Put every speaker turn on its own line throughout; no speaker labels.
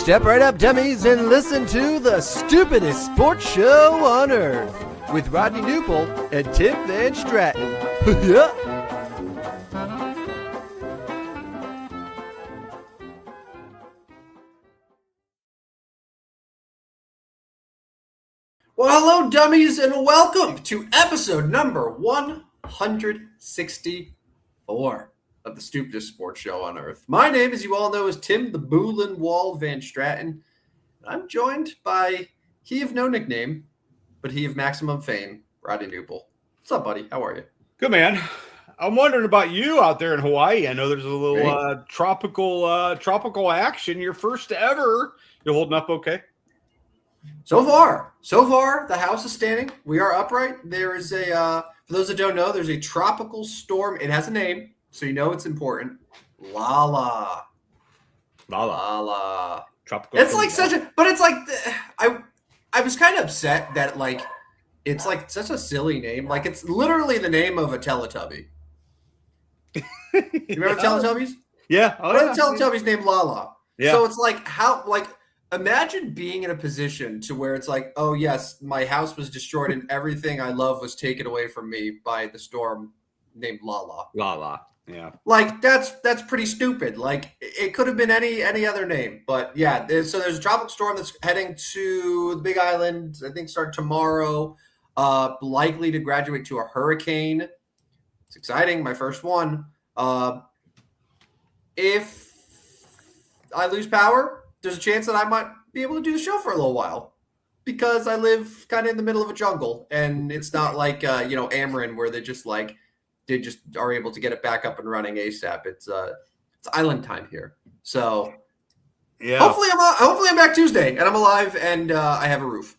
Step right up, dummies, and listen to the stupidest sports show on earth with Rodney Newpole and Tim Van Stratton. Yeah.
Well, hello, dummies, and welcome to episode number 164 of the Stupidest Sports Show on Earth. My name, as you all know, is Tim the Boolin Wall Van Stratton. I'm joined by he of no nickname, but he of maximum fame, Rodney Newpole. What's up, buddy? How are you?
Good, man. I'm wondering about you out there in Hawaii. I know there's a little tropical action. Your first ever. You holding up okay?
So far, the house is standing. We are upright. There is for those that don't know, there's a tropical storm. It has a name, so you know it's important. Lala.
Tropical.
It's like but it's like, I was kind of upset that it's like such a silly name. Like it's literally the name of a Teletubby. You remember Teletubbies?
Yeah.
One of the Teletubbies named Lala.
Yeah.
So it's like imagine being in a position to where it's like, oh yes, my house was destroyed and everything I love was taken away from me by the storm named Lala.
Lala. Yeah.
Like that's pretty stupid. Like it could have been any other name, but yeah. So there's a tropical storm that's heading to the Big Island. I think start tomorrow. Likely to graduate to a hurricane. It's exciting. My first one. If I lose power, there's a chance that I might be able to do the show for a little while because I live kind of in the middle of a jungle and it's not like, Ameren where they just are able to get it back up and running ASAP. It's island time here. So yeah, hopefully I'm back Tuesday and I'm alive and I have a roof.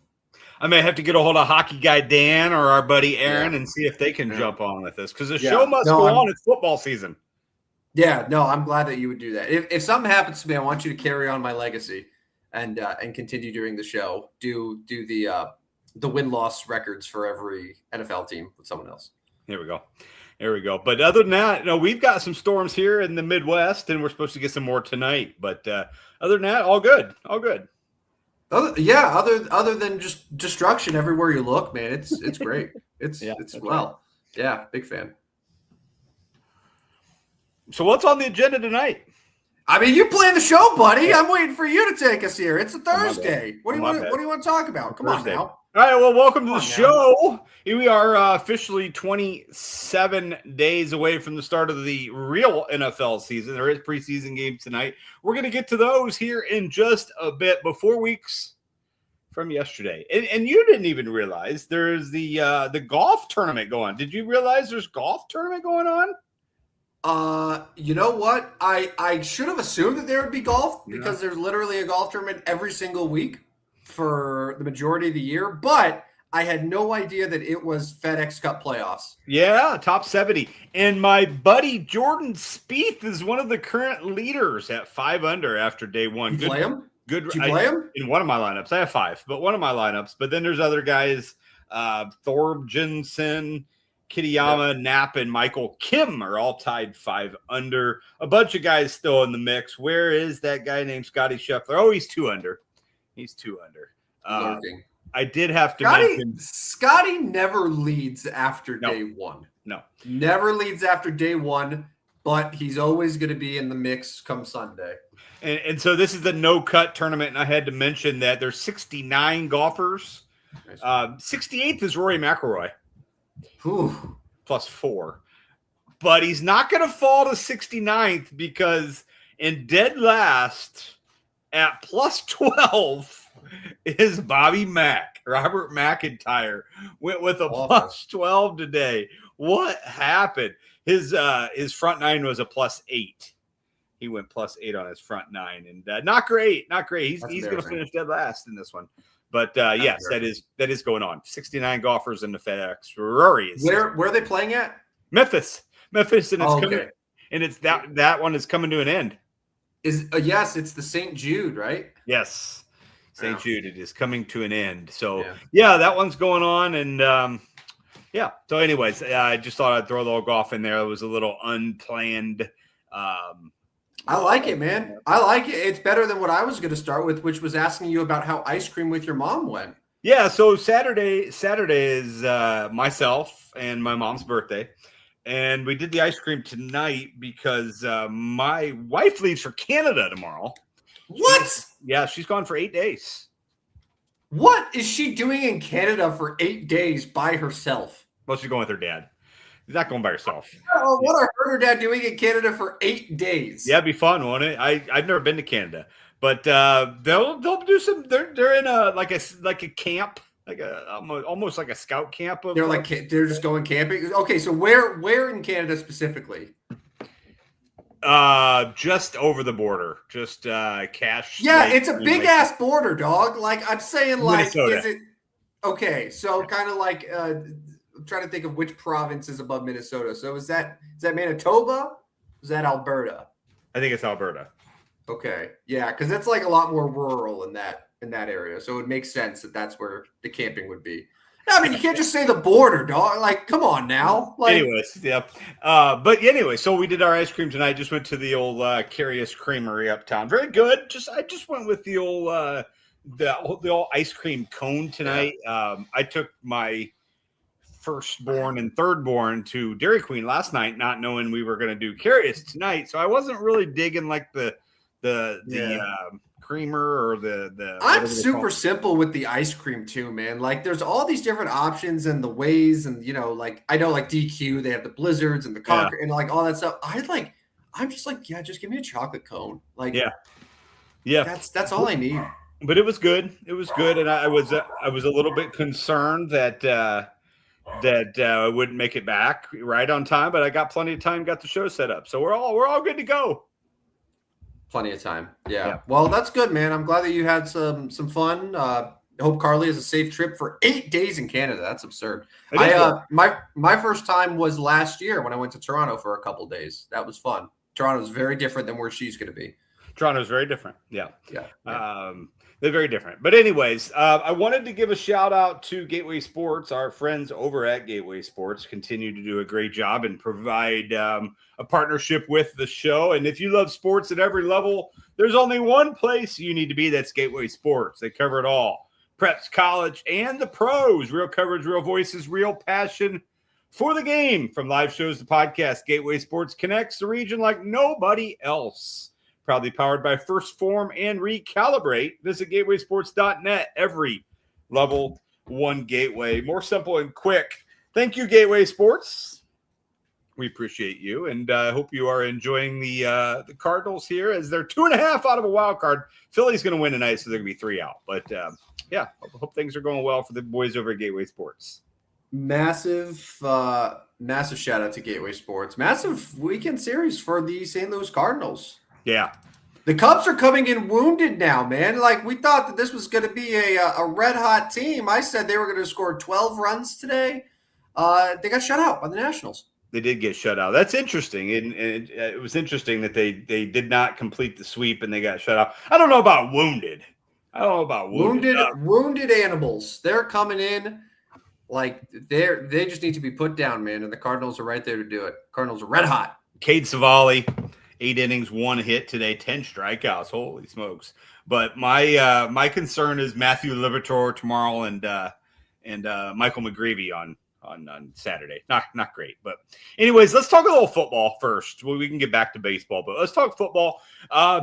I may have to get a hold of hockey guy Dan or our buddy Aaron and see if they can jump on with this because the show must go on. It's football season.
Yeah, no, I'm glad that you would do that. If something happens to me, I want you to carry on my legacy and continue doing the show. Do the win-loss records for every NFL team with someone else.
Here we go. But other than that, we've got some storms here in the Midwest, and we're supposed to get some more tonight. But other than that, all good.
Other than just destruction everywhere you look, man, it's great. It's big fan.
So what's on the agenda tonight?
I mean, you plan the show, buddy. I'm waiting for you to take us here. It's a Thursday. What do you want to talk about? Come
Thursday.
On now.
All right, well, welcome to the show. Here we are officially 27 days away from the start of the real NFL season. There is preseason games tonight. We're going to get to those here in just a bit, but 4 weeks from yesterday. And you didn't even realize there's the golf tournament going on. Did you realize there's golf tournament going on?
You know what? I should have assumed that there would be golf because there's literally a golf tournament every single week for the majority of the year, but I had no idea that it was FedEx Cup playoffs.
Yeah, top 70. And my buddy Jordan Spieth is one of the current leaders at 5 under after day one.
You play him?
Good.
Do you play him?
In one of my lineups. I have 5, but one of my lineups. But then there's other guys, Thorbjornsen, Kitayama, Knapp, and Michael Kim are all tied 5 under. A bunch of guys still in the mix. Where is that guy named Scotty Scheffler? Oh, he's 2 under. I did have to mention
Scotty never leads after day one.
No.
Never leads after day one, but he's always going to be in the mix come Sunday.
And so this is the no-cut tournament, and I had to mention that there's 69 golfers. 68th is Rory McIlroy.
Whew.
Plus 4. But he's not going to fall to 69th because in dead last at plus 12 is Bobby Mack. Robert McIntyre went with a plus 12 today. What happened? His front 9 was a plus 8. He went plus 8 on his front 9, and not great. He's going to finish dead last in this one. But yes, that is going on. 69 golfers in the FedEx. Rory is
where are they playing at?
Memphis, and it's coming, and it's that one is coming to an end.
Yes, it's the St. Jude, right?
Yes, St. Jude. It is coming to an end. So yeah, that one's going on, and So, anyways, I just thought I'd throw a little golf in there. It was a little unplanned
I like it, man. I like it. It's better than what I was going to start with, which was asking you about how ice cream with your mom went.
Yeah, so Saturday is myself and my mom's birthday, and we did the ice cream tonight because my wife leaves for Canada tomorrow.
What?
She's gone for 8 days.
What is she doing in Canada for 8 days by herself?
Well, she's going with her dad. She's not going by herself.
Oh, what are her and her dad doing in Canada for 8 days?
Yeah, it'd be fun, won't it? I've never been to Canada, but they'll do some. They're in a camp, like almost like a scout camp.
They're just going camping. Okay, so where in Canada specifically?
Just over the border, just Cache.
Yeah, it's a big ass border, dog. Like I'm saying, like
Minnesota.
is it okay? So kind of like I'm trying to think of which province is above Minnesota. So is that Manitoba? Is that Alberta?
I think it's Alberta.
Okay, yeah, because it's like a lot more rural in that area. So it makes sense that that's where the camping would be. I mean, you can't just say the border, dog. Like, come on now. Like,
anyways, yeah. But anyway, so we did our ice cream tonight. Just went to the old Curious Creamery uptown. Very good. I just went with the old ice cream cone tonight. Yeah. I took my firstborn and thirdborn to Dairy Queen last night, not knowing we were going to do Curious tonight. So I wasn't really digging like the creamer or the
I'm super simple with the ice cream too, man. Like there's all these different options and the ways, and like I know like DQ, they have the blizzards and the conquer and like all that stuff. I'm just like, yeah, just give me a chocolate cone. Like yeah, that's all I need.
But it was good. It was good, and I was a little bit concerned that I wouldn't make it back right on time, but I got plenty of time, got the show set up, so we're all good to go.
Plenty of time. Yeah. Well, that's good, man. I'm glad that you had some fun. I hope Carly has a safe trip for 8 days in Canada. That's absurd. My first time was last year when I went to Toronto for a couple of days. That was fun. Toronto's very different than where she's going to be.
Toronto's very different. Yeah. They're very different. But anyways, I wanted to give a shout out to Gateway Sports. Our friends over at Gateway Sports continue to do a great job and provide a partnership with the show. And if you love sports at every level, there's only one place you need to be. That's Gateway Sports. They cover it all. Preps, college, and the pros. Real coverage, real voices, real passion for the game. From live shows to podcasts, Gateway Sports connects the region like nobody else. Proudly powered by First Form and Recalibrate. Visit gatewaysports.net. Every level, one Gateway. More simple and quick. Thank you, Gateway Sports. We appreciate you, and I hope you are enjoying the Cardinals here as they're 2.5 out of a wild card. Philly's going to win tonight, so they're going to be 3 out. But I hope things are going well for the boys over at Gateway Sports.
Massive shout out to Gateway Sports. Massive weekend series for the St. Louis Cardinals.
Yeah.
The Cubs are coming in wounded now, man. Like, we thought that this was going to be a red-hot team. I said they were going to score 12 runs today. They got shut out by the Nationals.
They did get shut out. That's interesting. And it was interesting that they did not complete the sweep and they got shut out. I don't know about wounded.
Wounded animals. They're coming in like they just need to be put down, man. And the Cardinals are right there to do it. Cardinals are red hot.
Cade Savali, 8 innings, 1 hit today, 10 strikeouts. Holy smokes! But my concern is Matthew Liberatore tomorrow and Michael McGreevy on Saturday. Not great. But anyways, let's talk a little football first. Well, we can get back to baseball, but let's talk football.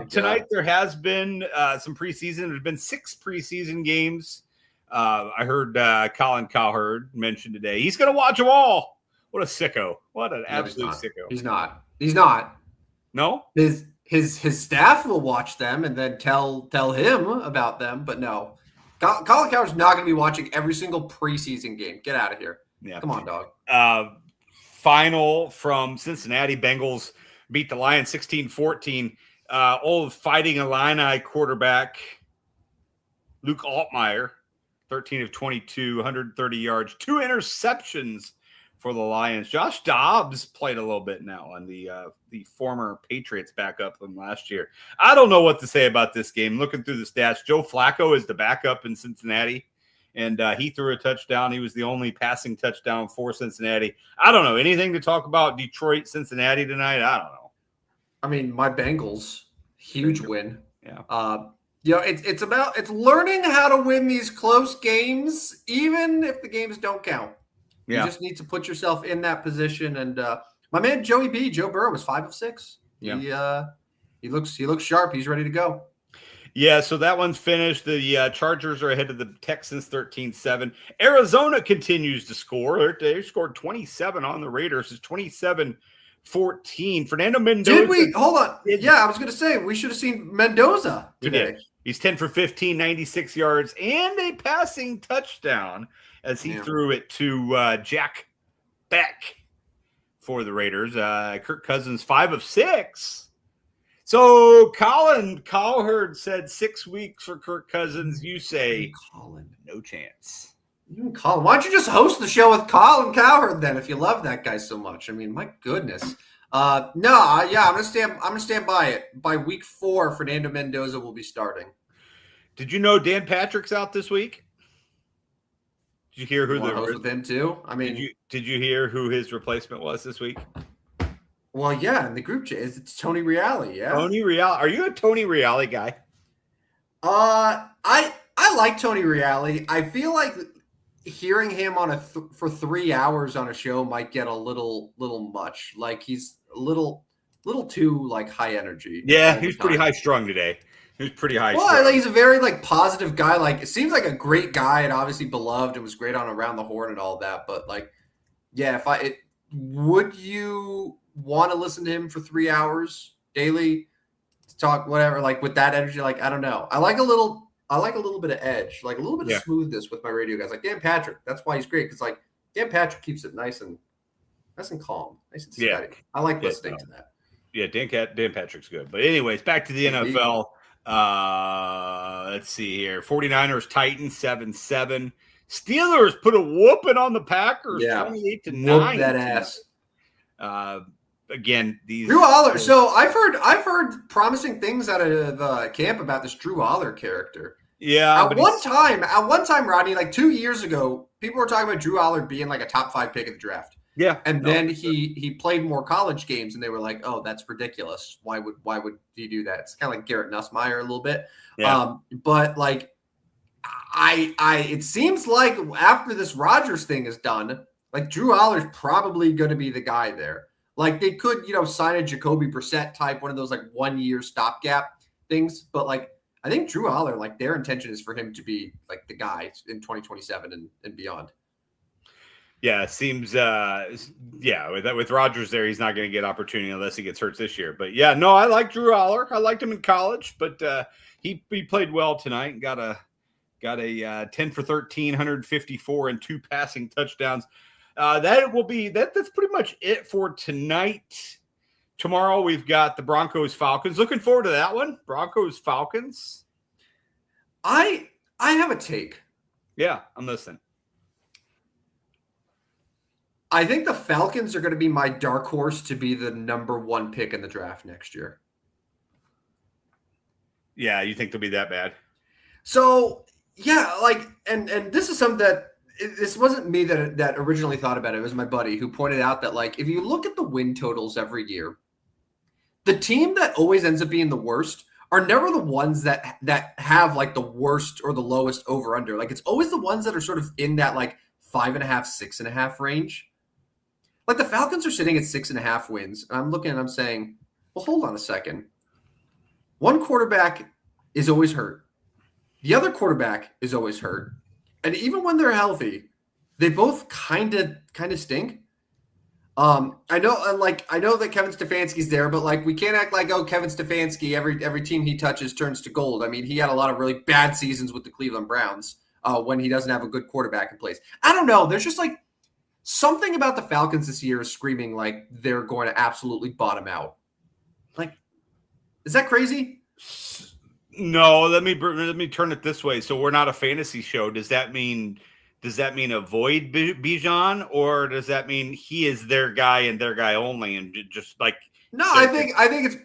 Tonight there has been some preseason. There's been 6 preseason games. I heard Colin Cowherd mention today he's going to watch them all. What a sicko! What an absolute sicko!
He's not.
No,
his staff will watch them and then tell him about them. But no, Colin Cowherd's not going to be watching every single preseason game. Get out of here.
Yeah,
come on, dog.
Final from Cincinnati. Bengals beat the Lions 16-14. Old Fighting Illini quarterback Luke Altmaier, 13 of 22, 130 yards, 2 interceptions for the Lions. Josh Dobbs played a little bit now on the former Patriots backup from last year. I don't know what to say about this game. Looking through the stats, Joe Flacco is the backup in Cincinnati, and he threw a touchdown. He was the only passing touchdown for Cincinnati. I don't know anything to talk about Detroit, Cincinnati tonight. I don't know.
I mean, my Bengals, huge win.
Yeah.
It's learning how to win these close games, even if the games don't count. You
Yeah.
just need to put yourself in that position. And my man Joe Burrow was 5 of 6.
Yeah.
He looks sharp. He's ready to go.
Yeah, so that one's finished. The Chargers are ahead of the Texans 13-7. Arizona continues to score. They scored 27 on the Raiders. It's 27-14. Fernando Mendoza.
Did we? Hold on. Yeah, I was going to say, we should have seen Mendoza today.
He's 10 for 15, 96 yards, and a passing touchdown as he threw it to Jack Beck for the Raiders. Kirk Cousins, 5 of 6. So Colin Cowherd said 6 weeks for Kirk Cousins. You say
Colin,
no chance.
Colin, why don't you just host the show with Colin Cowherd then? If you love that guy so much, I mean, my goodness. I'm gonna stand by it. By week 4, Fernando Mendoza will be starting.
Did you know Dan Patrick's out this week? Did you hear who
the host with him too? I mean,
did you hear who his replacement was this week?
Well, yeah, in the group chat, it's Tony Reale. Yeah,
Tony Reale. Are you a Tony Reale guy?
I like Tony Reale. I feel like hearing him on for 3 hours on a show might get a little much. Like he's a little too like high energy.
Yeah, he was pretty high strung today. He was pretty high.
Well, like, he's a very like positive guy. Like it seems like a great guy and obviously beloved and was great on Around the Horn and all that. But like, yeah, would you want to listen to him for 3 hours daily to talk whatever, like with that energy? Like, I don't know. I like a little bit of edge, like a little bit of smoothness with my radio guys. Like Dan Patrick, that's why he's great. Because like Dan Patrick keeps it nice and calm, nice and steady.
Yeah.
I like listening to that.
Yeah, Dan Patrick's good. But anyways, back to the NFL. Let's see here. 49ers, Titans, 7-7. Steelers put a whooping on the Packers, 28-9.
Whoop that ass.
Again, these
Drew Aller. So I've heard promising things out of camp about this Drew Aller character.
Yeah.
At one time, Rodney, like 2 years ago, people were talking about Drew Aller being like a top 5 pick of the draft.
Yeah.
And then he played more college games, and they were like, "Oh, that's ridiculous. Why would he do that?" It's kind of like Garrett Nussmeier a little bit.
Yeah.
But like, it seems like after this Rodgers thing is done, like Drew Aller's probably going to be the guy there. Like they could, sign a Jacoby Brissett type, one of those like 1 year stopgap things. But like, I think Drew Aller, like their intention is for him to be like the guy in 2027 and beyond.
Yeah, it seems. With Rodgers there, he's not going to get opportunity unless he gets hurt this year. But yeah, no, I like Drew Aller. I liked him in college, but he played well tonight and got a 10 for 13, 154 and 2 passing touchdowns. That's pretty much it for tonight. Tomorrow we've got the Broncos Falcons. Looking forward to that one. Broncos Falcons.
I have a take.
Yeah, I'm listening.
I think the Falcons are going to be my dark horse to be the number 1 pick in the draft next year.
Yeah, you think they'll be that bad?
So yeah, like, and this is something that this wasn't me that originally thought about it. It was my buddy who pointed out that like if you look at the win totals every year, the team that always ends up being the worst are never the ones that have like the worst or the lowest over under. Like it's always the ones that are sort of in that like 5.5, 6.5 range. Like the Falcons are sitting at 6.5 wins. And I'm looking and I'm saying, well, hold on a second. One quarterback is always hurt. The other quarterback is always hurt. And even when they're healthy, they both kind of stink. I know that Kevin Stefanski's there, but like we can't act like, oh, Kevin Stefanski, every team he touches turns to gold. I mean, he had a lot of really bad seasons with the Cleveland Browns when he doesn't have a good quarterback in place. I don't know. There's just like something about the Falcons this year is screaming like they're going to absolutely bottom out. Like, is that crazy?
No, let me turn it this way. So we're not a fantasy show. Does that mean avoid Bijan, or does that mean he is their guy and their guy only, and just like?
No, I think it's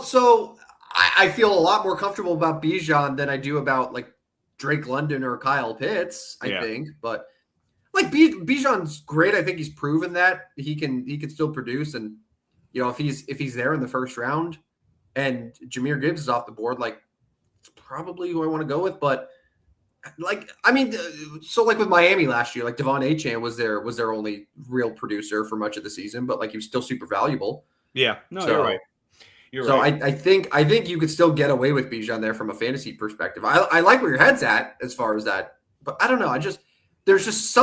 So I feel a lot more comfortable about Bijan than I do about like Drake London or Kyle Pitts. I think, but like Bijan's great. I think he's proven that he can still produce, and if he's there in the first round and Jahmyr Gibbs is off the board, like it's probably who I want to go with. But so like with Miami last year, like Devon Achane was their only real producer for much of the season, but like he was still super valuable.
Yeah, no, you're right.
So I think you could still get away with Bijan there from a fantasy perspective. I like where your head's at as far as that, but I don't know. There's just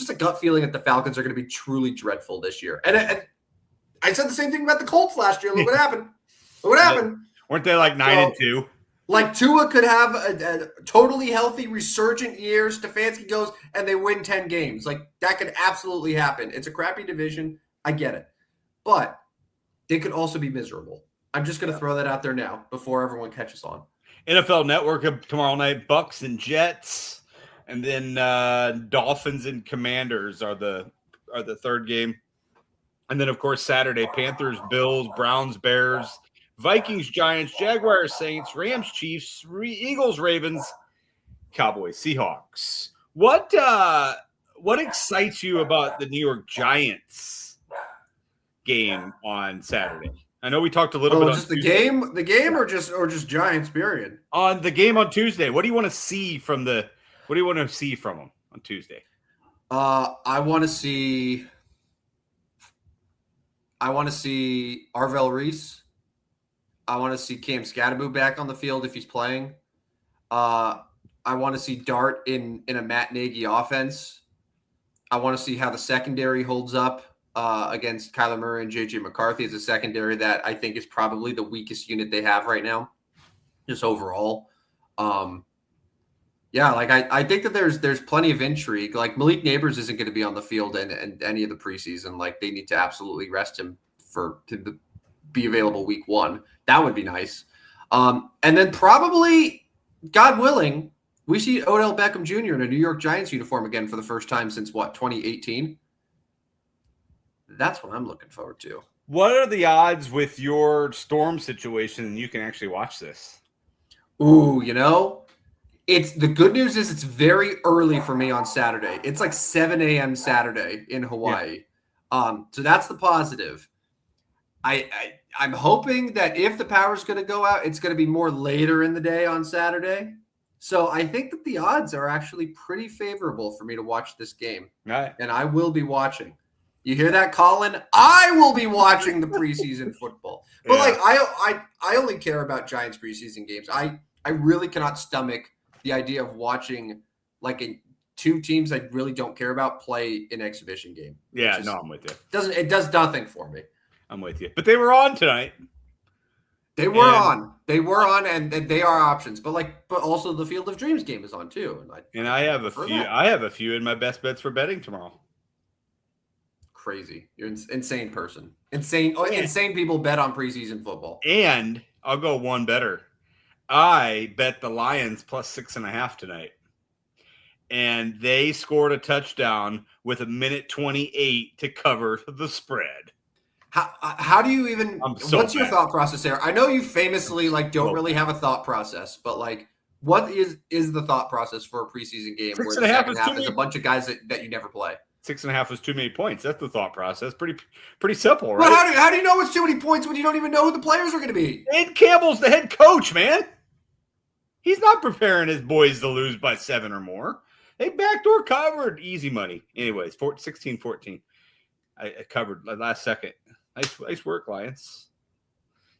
a gut feeling that the Falcons are going to be truly dreadful this year. And I said the same thing about the Colts last year. Look what happened. Look what happened.
Weren't they like 9-2?
Like Tua could have a totally healthy, resurgent year. Stefanski goes and they win 10 games. Like that could absolutely happen. It's a crappy division. I get it. But it could also be miserable. I'm just going to throw that out there now before everyone catches on.
NFL Network tomorrow night, Bucks and Jets, and then Dolphins and Commanders are the third game. And then, of course, Saturday, Panthers, Bills, Browns, Bears, Vikings, Giants, Jaguars, Saints, Rams, Chiefs, Eagles, Ravens, Cowboys, Seahawks. What excites you about the New York Giants game on Saturday? I know we talked a little bit on
just
Tuesday.
the game, or just Giants. Period.
On the game on Tuesday, what do you want to see from them on Tuesday?
I want to see Arvell Reese. I want to see Cam Scatterbo back on the field if he's playing. I want to see Dart in a Matt Nagy offense. I want to see how the secondary holds up against Kyler Murray and J.J. McCarthy as a secondary that I think is probably the weakest unit they have right now, just overall. I think that there's plenty of intrigue. Like Malik Neighbors isn't going to be on the field in any of the preseason. Like they need to absolutely rest him to be available week 1. That would be nice. And then probably, God willing, we see Odell Beckham Jr. in a New York Giants uniform again for the first time since 2018? That's what I'm looking forward to.
What are the odds with your storm situation and you can actually watch this?
Ooh, it's the good news is it's very early for me on Saturday. It's like 7 a.m. Saturday in Hawaii. Yeah. So that's the positive. I'm hoping that if the power's going to go out, it's going to be more later in the day on Saturday. So I think that the odds are actually pretty favorable for me to watch this game.
Right.
And I will be watching. You hear that, Colin? I will be watching the preseason football. But I only care about Giants preseason games. I really cannot stomach the idea of watching two teams I really don't care about play an exhibition game.
Yeah, I'm with you.
It does nothing for me.
I'm with you. But they were on tonight.
They were on, and they are options. But also the Field of Dreams game is on too.
And I have a few. I have a few in my best bets for betting tomorrow.
Crazy! You're an insane person. Insane people bet on preseason football.
And I'll go one better. I bet the Lions plus 6.5 tonight, and they scored a touchdown with 1:28 to cover the spread.
How do you even? What's your thought process there? I know you famously don't really have a thought process, but what is the thought process for a preseason game where the second half is a bunch of guys that you never play?
6.5 was too many points. That's the thought process. Pretty simple, right?
Well, how do you know it's too many points when you don't even know who the players are going to be?
Ed Campbell's the head coach, man. He's not preparing his boys to lose by 7 or more. They backdoor covered. Easy money. Anyways, 16-14. I covered last second. Nice work, Lions.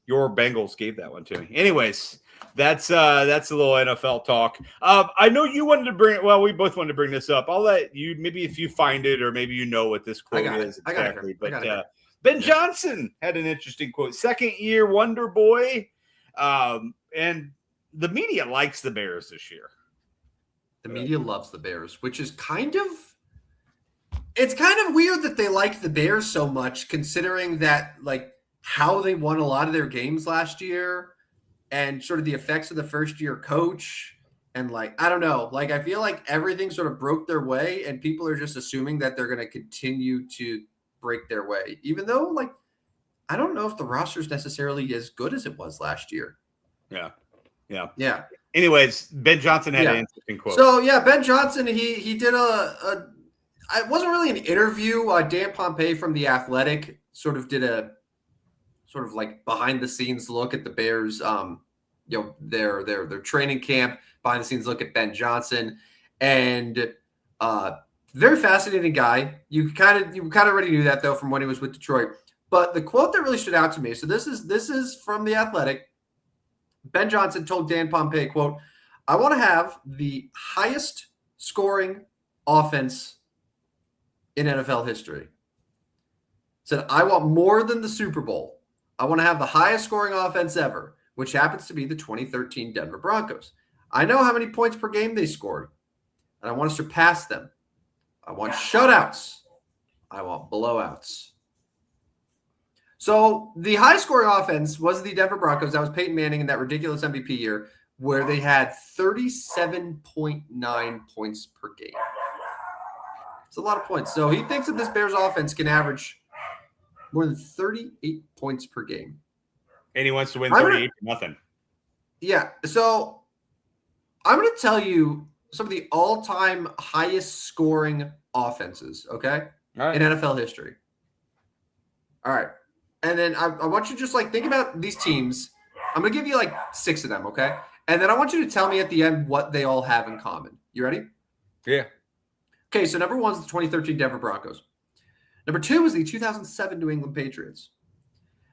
Your Bengals gave that one to me. Anyways, that's a little NFL talk. I know you wanted to bring it. Well, we both wanted to bring this up. I'll let you, maybe if you find it or maybe you know what this quote is exactly. But Ben Johnson had an interesting quote. Second-year wonder boy. And the media likes the Bears this year.
The media loves the Bears, which is it's kind of weird that they like the Bears so much, considering that how they won a lot of their games last year and sort of the effects of the first-year coach. And I don't know, I feel like everything sort of broke their way and people are just assuming that they're going to continue to break their way, even though I don't know if the roster is necessarily as good as it was last year.
Yeah. Anyways, Ben Johnson had an interesting quote.
So Ben Johnson, he did it wasn't really an interview. Dan Pompei from The Athletic sort of did a sort of like behind the scenes look at the Bears, their training camp, behind the scenes look at Ben Johnson, and very fascinating guy. You kind of already knew that though from when he was with Detroit. But the quote that really stood out to me. So this is from The Athletic. Ben Johnson told Dan Pompei, quote, "I want to have the highest scoring offense in NFL history." Said, "I want more than the Super Bowl. I want to have the highest scoring offense ever, which happens to be the 2013 Denver Broncos. I know how many points per game they scored, and I want to surpass them. I want shutouts. I want blowouts." So the high-scoring offense was the Denver Broncos. That was Peyton Manning in that ridiculous MVP year where they had 37.9 points per game. It's a lot of points. So he thinks that this Bears offense can average more than 38 points per game.
And he wants to win 38 to nothing.
Yeah. So I'm going to tell you some of the all-time highest-scoring offenses, okay, in NFL history. All right. And then I want you to just think about these teams. I'm going to give you 6 of them, okay? And then I want you to tell me at the end what they all have in common. You ready?
Yeah.
Okay, so number 1 is the 2013 Denver Broncos. Number 2 is the 2007 New England Patriots.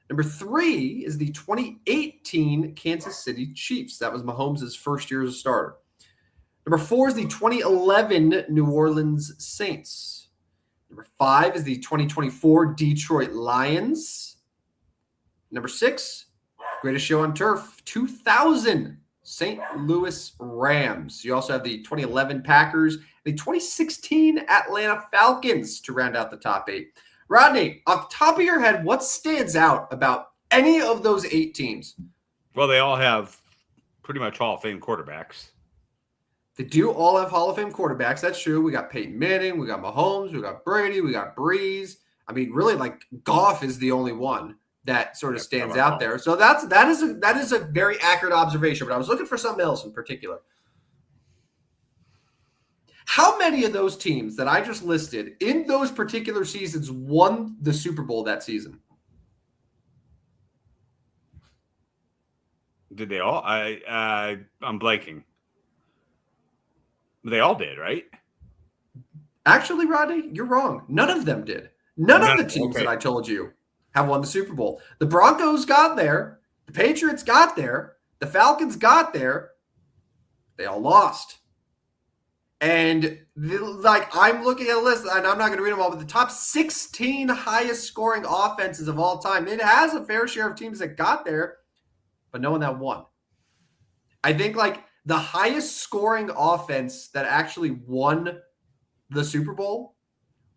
Number 3 is the 2018 Kansas City Chiefs. That was Mahomes' first year as a starter. Number 4 is the 2011 New Orleans Saints. Number 5 is the 2024 Detroit Lions. Number 6, greatest show on turf, 2000 St. Louis Rams. You also have the 2011 Packers, the 2016 Atlanta Falcons to round out the top 8. Rodney, off the top of your head, what stands out about any of those 8 teams?
Well, they all have pretty much Hall of Fame quarterbacks.
They do all have Hall of Fame quarterbacks. That's true. We got Peyton Manning, we got Mahomes, we got Brady, we got Breeze. I mean, really, Goff is the only one that sort of stands out there. So that is a very accurate observation, but I was looking for something else in particular. How many of those teams that I just listed in those particular seasons won the Super Bowl that season?
Did they all? I'm blanking. They all did, right?
Actually, Rodney, you're wrong. None of them did. None of the teams that I told you have won the Super Bowl. The Broncos got there. The Patriots got there. The Falcons got there. They all lost. And I'm looking at a list, and I'm not going to read them all, but the top 16 highest scoring offenses of all time. It has a fair share of teams that got there, but no one that won. I think the highest scoring offense that actually won the Super Bowl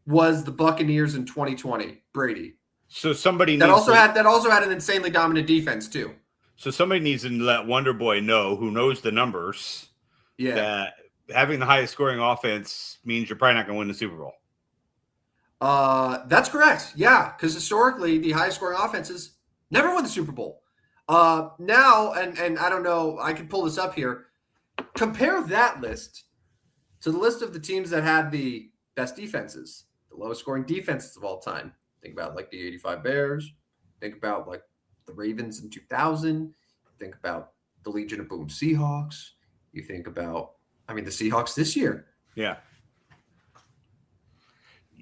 was the Buccaneers in 2020, Brady.
So somebody
that also had an insanely dominant defense too.
So somebody needs to let Wonder Boy know, who knows the numbers, that having the highest scoring offense means you're probably not going to win the Super Bowl.
That's correct. Yeah, because historically the highest scoring offenses never won the Super Bowl. Now, and I don't know, I can pull this up here. Compare that list to the list of the teams that had the best defenses, the lowest scoring defenses of all time. Think about the 85 Bears. Think about the Ravens in 2000. Think about the Legion of Boom Seahawks. You think about, the Seahawks this year.
Yeah.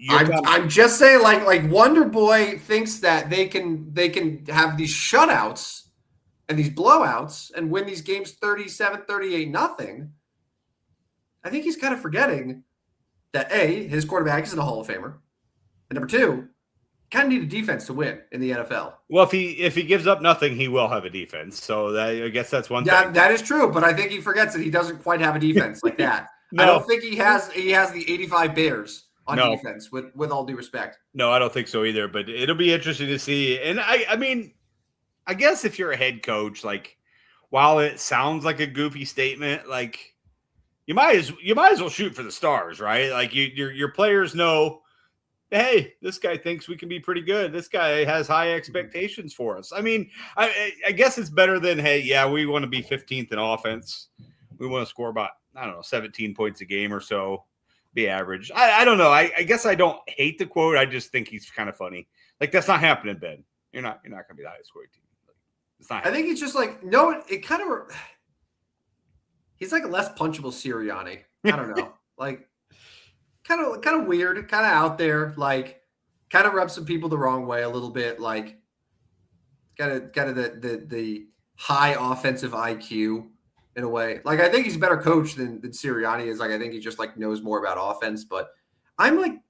I'm just saying, Wonder Boy thinks that they can have these shutouts and these blowouts and win these games 37, 38, nothing. I think he's kind of forgetting that A, his quarterback isn't a Hall of Famer, and number 2, kind of need a defense to win in the NFL.
Well, if he gives up nothing, he will have a defense. So I guess that's one thing.
Yeah, that is true, but I think he forgets that he doesn't quite have a defense like that.
No.
I don't think he has the 85 Bears on defense, with all due respect.
No, I don't think so either, but it'll be interesting to see. And I guess if you're a head coach, while it sounds like a goofy statement, you might as well shoot for the stars, right? Your players know, hey, this guy thinks we can be pretty good. This guy has high expectations for us. I guess it's better than, hey, yeah, we want to be 15th in offense. We want to score about, 17 points a game or so, be average. I don't know. I guess I don't hate the quote. I just think he's kind of funny. Like that's not happening, Ben. You're not going to be the highest scoring team. It's not.
I think he's just like no. It kind of he's like a less punchable Sirianni. I don't know, like kind of weird, kind of out there, like kind of rubs some people the wrong way a little bit, like kind of the high offensive IQ in a way. Like I think he's a better coach than Sirianni is. Like I think he just like knows more about offense. But I'm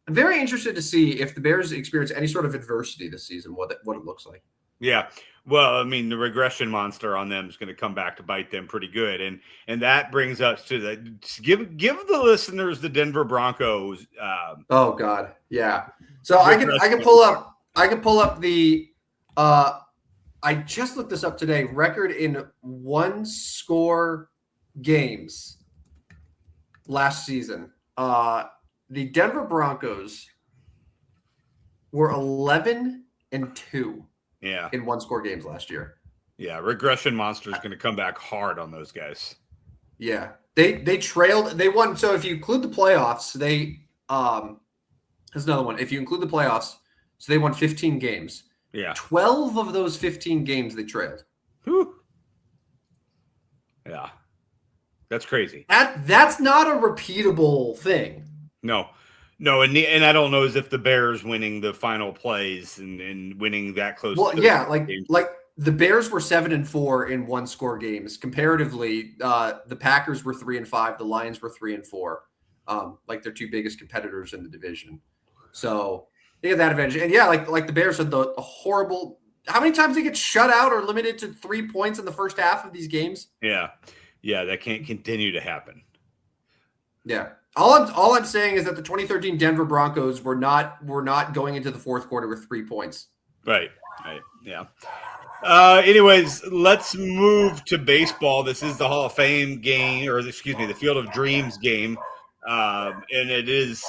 very interested to see if the Bears experience any sort of adversity this season, what it looks like.
Yeah. Well, I mean, the regression monster on them is going to come back to bite them pretty good. And that brings us to give the listeners the Denver Broncos.
Oh God. Yeah. So I can pull up the, I just looked this up today, record in one score games last season. The Denver Broncos were 11-2.
Yeah.
In one score games last year.
Yeah, regression monster is going to come back hard on those guys.
Yeah. They trailed, they won. So if you include the playoffs, there's another one. If you include the playoffs, so they won 15 games.
Yeah.
12 of those 15 games they trailed.
Whew. Yeah. That's crazy.
That's not a repeatable thing.
No, and I don't know as if the Bears winning the final plays and winning that close.
Well, yeah, like the Bears were 7-4 in one score games. Comparatively, the Packers were 3-5, the Lions were 3-4. Like their two biggest competitors in the division. So they get that advantage. And yeah, like the Bears had the horrible. How many times they get shut out or limited to 3 points in the first half of these games?
Yeah, that can't continue to happen.
Yeah. All I'm saying is that the 2013 Denver Broncos were not going into the fourth quarter with 3 points.
Right. Yeah. Anyways, let's move to baseball. This is the Hall of Fame game, or excuse me, the Field of Dreams game, and it is.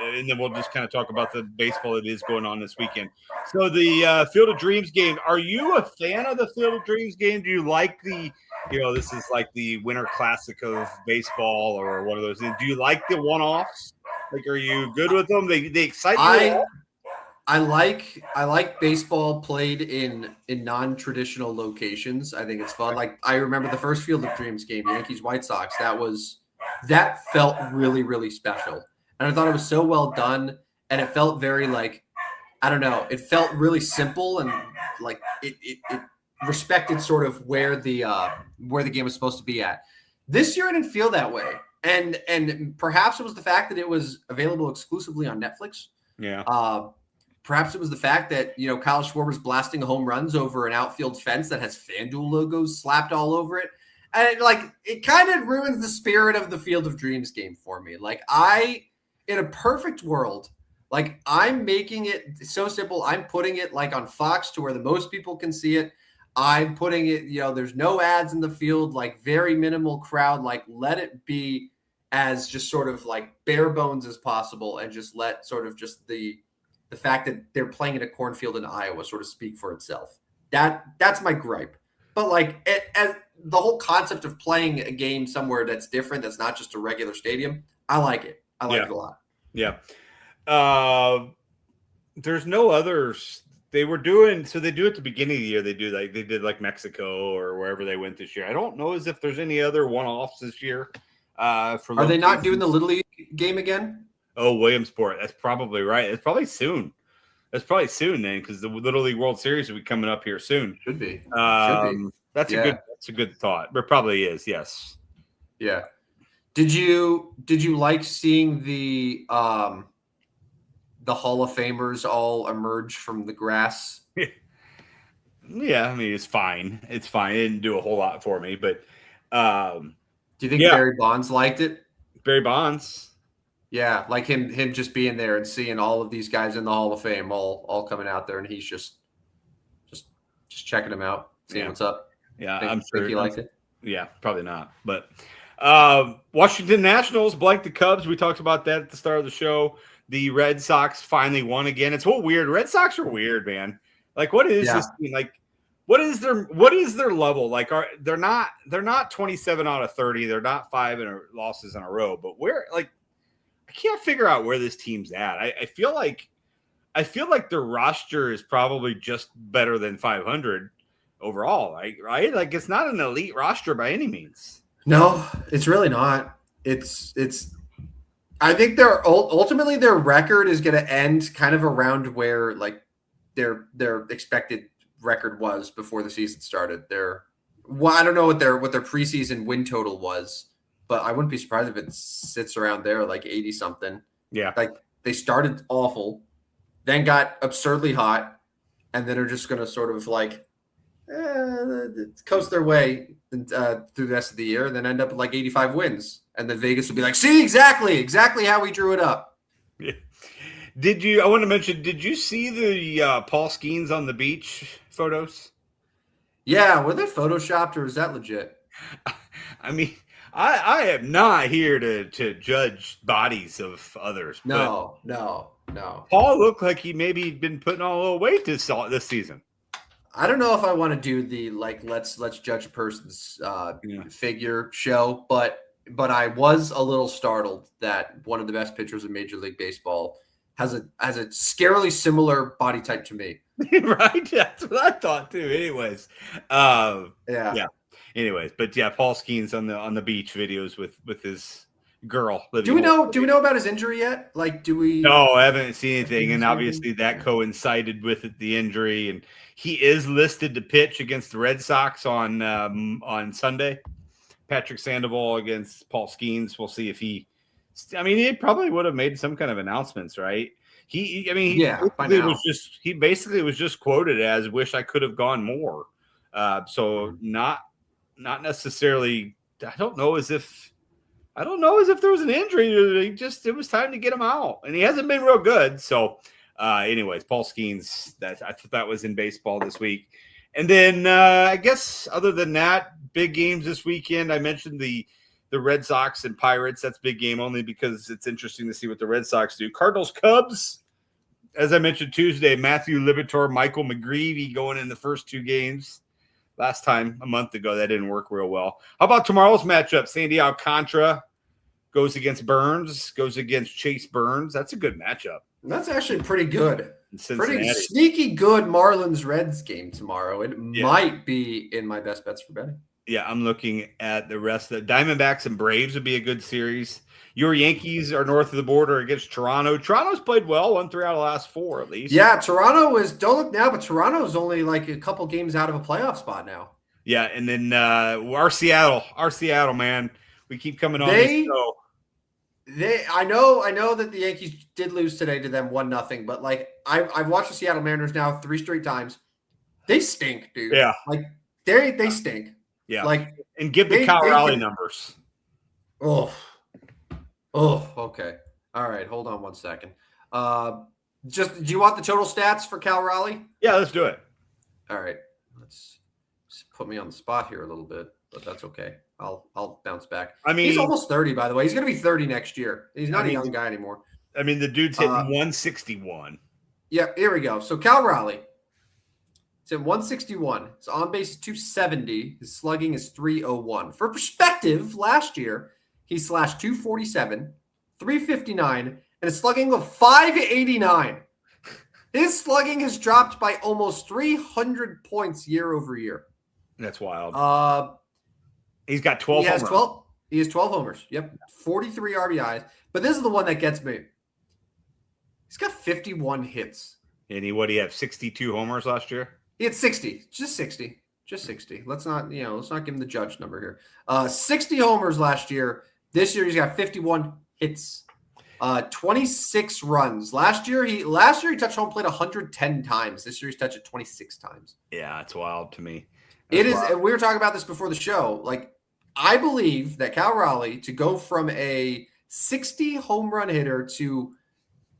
And then we'll just kind of talk about the baseball that is going on this weekend. So the Field of Dreams game. Are you a fan of the Field of Dreams game? Do you like the? This is like the Winter Classic of baseball or one of those. Do you like the one-offs? Like, are you good with them? They excite you?
I like baseball played in non-traditional locations. I think it's fun. Like, I remember the first Field of Dreams game, Yankees White Sox. That felt really, really special. And I thought it was so well done. And it felt very I don't know. It felt really simple and like it respected sort of where the game was supposed to be at. This year, I didn't feel that way, and perhaps it was the fact that it was available exclusively on Netflix.
Yeah.
Perhaps it was the fact that Kyle Schwarber's blasting home runs over an outfield fence that has FanDuel logos slapped all over it, and it kind of ruins the spirit of the Field of Dreams game for me. In a perfect world. I'm making it so simple. I'm putting it on Fox to where the most people can see it. I'm putting it, there's no ads in the field, very minimal crowd, let it be as just sort of bare bones as possible and just let sort of just the fact that they're playing in a cornfield in Iowa sort of speak for itself. That's my gripe. But as the whole concept of playing a game somewhere that's different, that's not just a regular stadium, I like it. I like it a lot.
Yeah. There's no others. They were doing so. They do at the beginning of the year. They did Mexico or wherever they went this year. I don't know as if there's any other one-offs this year.
Are they not doing the Little League game again?
Oh, Williamsport. That's probably right. It's probably soon. That's probably soon then, because the Little League World Series will be coming up here soon.
Should be.
That's a good thought. There probably is. Yes.
Yeah. Did you like seeing the Hall of Famers all emerge from the grass?
Yeah, I mean it's fine. It's fine. It didn't do a whole lot for me, but
do you think Barry Bonds liked it?
Barry Bonds?
Yeah, like him just being there and seeing all of these guys in the Hall of Fame all coming out there, and he's just checking them out, seeing what's up.
Yeah, I'm sure
he liked it.
Yeah, probably not. But Washington Nationals blanked the Cubs. We talked about that at the start of the show. The Red Sox finally won again. It's all weird. Red Sox are weird, man. What is this team? What is their level? They're not 27 out of 30. They're not 5 losses in a row. But where I can't figure out where this team's at. I feel like I feel like their roster is probably just better than 500 overall, right? Like it's not an elite roster by any means.
No, it's really not. It's. I think their ultimately their record is going to end kind of around where like their expected record was before the season started. I don't know what their preseason win total was, but I wouldn't be surprised if it sits around there like 80 something.
Yeah.
Like they started awful, then got absurdly hot, and then are just going to sort of like coast their way through the rest of the year, and then end up with like 85 wins. And then Vegas will be like, see, exactly how we drew it up.
Yeah. I want to mention, did you see the Paul Skeens on the beach photos?
Yeah, were they photoshopped or is that legit?
I mean, I am not here to judge bodies of others.
No.
Paul looked like he maybe been putting on a little weight this season.
I don't know if I want to do the like let's judge a person's figure show, but I was a little startled that one of the best pitchers in Major League Baseball has a scarily similar body type to me.
Right? That's what I thought too. Anyways,
yeah.
Anyways, but yeah, Paul Skeens on the beach videos with his girl.
Do we know about his injury yet? Like, do we?
No, I haven't seen anything, and obviously that coincided with the injury, and he is listed to pitch against the Red Sox on Sunday. Patrick Sandoval against Paul Skeens. We'll see if he probably would have made some kind of announcements, right? He basically was just quoted as "wish I could have gone more." So not necessarily. I don't know as if there was an injury. It was time to get him out, and he hasn't been real good. So, anyways, Paul Skeens. I thought that was in baseball this week. And then I guess other than that, big games this weekend. I mentioned the Red Sox and Pirates. That's big game only because it's interesting to see what the Red Sox do. Cardinals, Cubs. As I mentioned Tuesday, Matthew Liberatore, Michael McGreevy going in the first two games. Last time, a month ago, that didn't work real well. How about tomorrow's matchup? Sandy Alcantara goes against Burns, goes against Chase Burns. That's a good matchup.
That's actually pretty good. Pretty sneaky good Marlins-Reds game tomorrow. It might be in my best bets for betting.
Yeah, I'm looking at the rest of the Diamondbacks and Braves would be a good series. Your Yankees are north of the border against Toronto. Toronto's played well, won 3 out of the last 4 at least.
Yeah, Toronto is, don't look now, but Toronto's only like a couple games out of a playoff spot now.
Yeah, and then our Seattle, man. We keep coming on this show.
I know that the Yankees did lose today to them 1-0, but like I've watched the Seattle Mariners now 3 straight times. They stink, dude.
Yeah.
Like they stink.
Yeah.
Like,
and give the Cal Raleigh numbers.
Oh, okay. All right, hold on one second. Do you want the total stats for Cal Raleigh?
Yeah, let's do it.
All right. Let's put me on the spot here a little bit, but that's okay. I'll bounce back. I mean, he's almost 30, by the way. He's going to be 30 next year. He's not a young guy anymore.
I mean, the dude's hitting 161.
Yeah, here we go. So Cal Raleigh, it's at 161. His on base is 270. His slugging is 301. For perspective, last year he slashed 247, 359, and a slugging of 589. His slugging has dropped by almost 300 points year over year.
That's wild. He's got 12 homers.
He has 12 homers. Yep. 43 RBIs. But this is the one that gets me. He's got 51 hits.
And he have 62 homers last year?
He had 60. Just 60. Let's not give him the judge number here. 60 homers last year. This year he's got 51 hits. 26 runs. Last year he touched home plate 110 times. This year he's touched it 26 times.
Yeah, it's wild to me.
It is. And we were talking about this before the show. Like, I believe that Cal Raleigh, to go from a 60 home run hitter to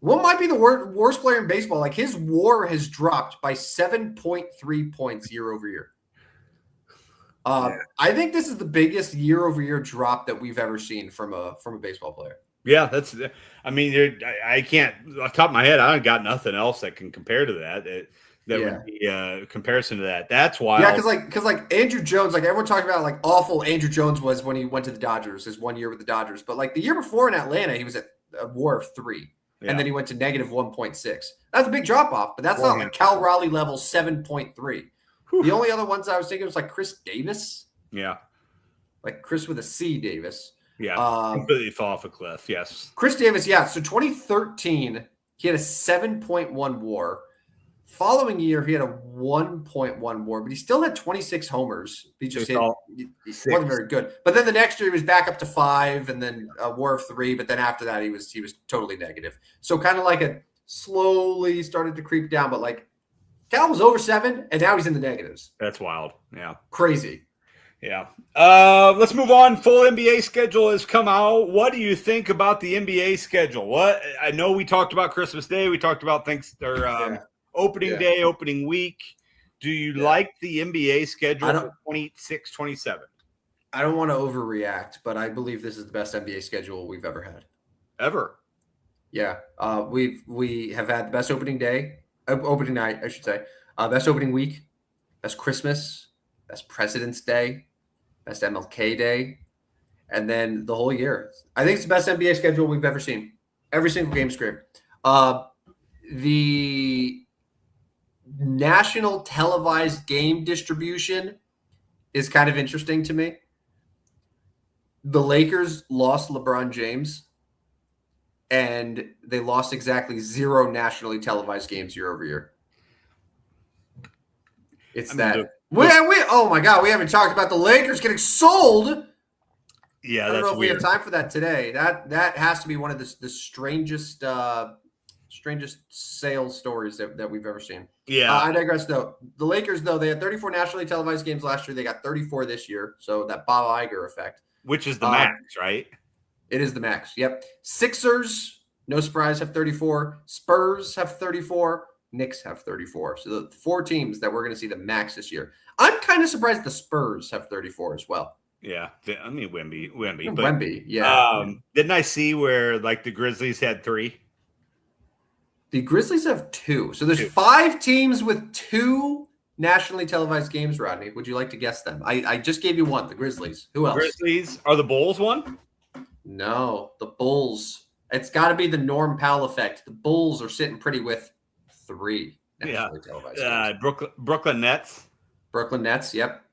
what might be the worst player in baseball, like his WAR has dropped by 7.3 points year over year. I think this is the biggest year over year drop that we've ever seen from a baseball player.
Yeah, I can't, off the top of my head, I don't got nothing else that can compare to that. Would be a comparison to that. That's wild.
Yeah, because like Andrew Jones, like everyone talked about like awful Andrew Jones was when he went to the Dodgers, his 1 year with the Dodgers. But like the year before in Atlanta, he was at a WAR of 3.
Yeah.
And then he went to negative 1.6. That's a big drop off, but that's not like
Forehand.
Cal Raleigh level 7.3. The only other ones I was thinking was like Chris Davis,
Yeah.
like Chris with a C Davis.
Yeah. Completely fall off a cliff. Yes.
Chris Davis, yeah. So 2013, he had a 7.1 WAR. Following year, he had a 1.1 WAR, but he still had 26 homers. He just he wasn't very good. But then the next year, he was back up to 5, and then a WAR of 3. But then after that, he was totally negative. So kind of like a slowly started to creep down. But like Cal was over 7, and now he's in the negatives.
That's wild. Yeah.
Crazy.
Yeah. Let's move on. Full NBA schedule has come out. What do you think about the NBA schedule? What I know we talked about Christmas Day. We talked about opening day, opening week. Do you like the NBA schedule for 26, 27?
I don't want to overreact, but I believe this is the best NBA schedule we've ever had.
Ever.
Yeah. We have had the best opening night, I should say. Best opening week, best Christmas, best President's Day, best MLK Day, and then the whole year. I think it's the best NBA schedule we've ever seen. Every single game's great. The national televised game distribution is kind of interesting to me. The Lakers lost LeBron James, and they lost exactly 0 nationally televised games year over year. Oh my God, we haven't talked about the Lakers getting sold.
Yeah,
I don't know if
weird.
we have time for that today. That has to be one of the strangest sales stories that we've ever seen.
Yeah.
I digress, though. The Lakers, though, they had 34 nationally televised games last year. They got 34 this year. So that Bob Iger effect.
Which is the max, right?
It is the max. Yep. Sixers, no surprise, have 34. Spurs have 34. Knicks have 34. So the 4 teams that we're going to see the max this year. I'm kind of surprised the Spurs have 34 as well.
Yeah. I mean, Wemby. But,
Wemby, yeah.
Didn't I see where like the Grizzlies had 3?
The Grizzlies have 2. So there's 5 teams with 2 nationally televised games, Rodney. Would you like to guess them? I just gave you one, the Grizzlies. Who else?
Grizzlies. Are the Bulls one?
No, the Bulls. It's got to be the Norm Powell effect. The Bulls are sitting pretty with 3 nationally televised games.
Brooklyn Nets.
Brooklyn Nets, yep.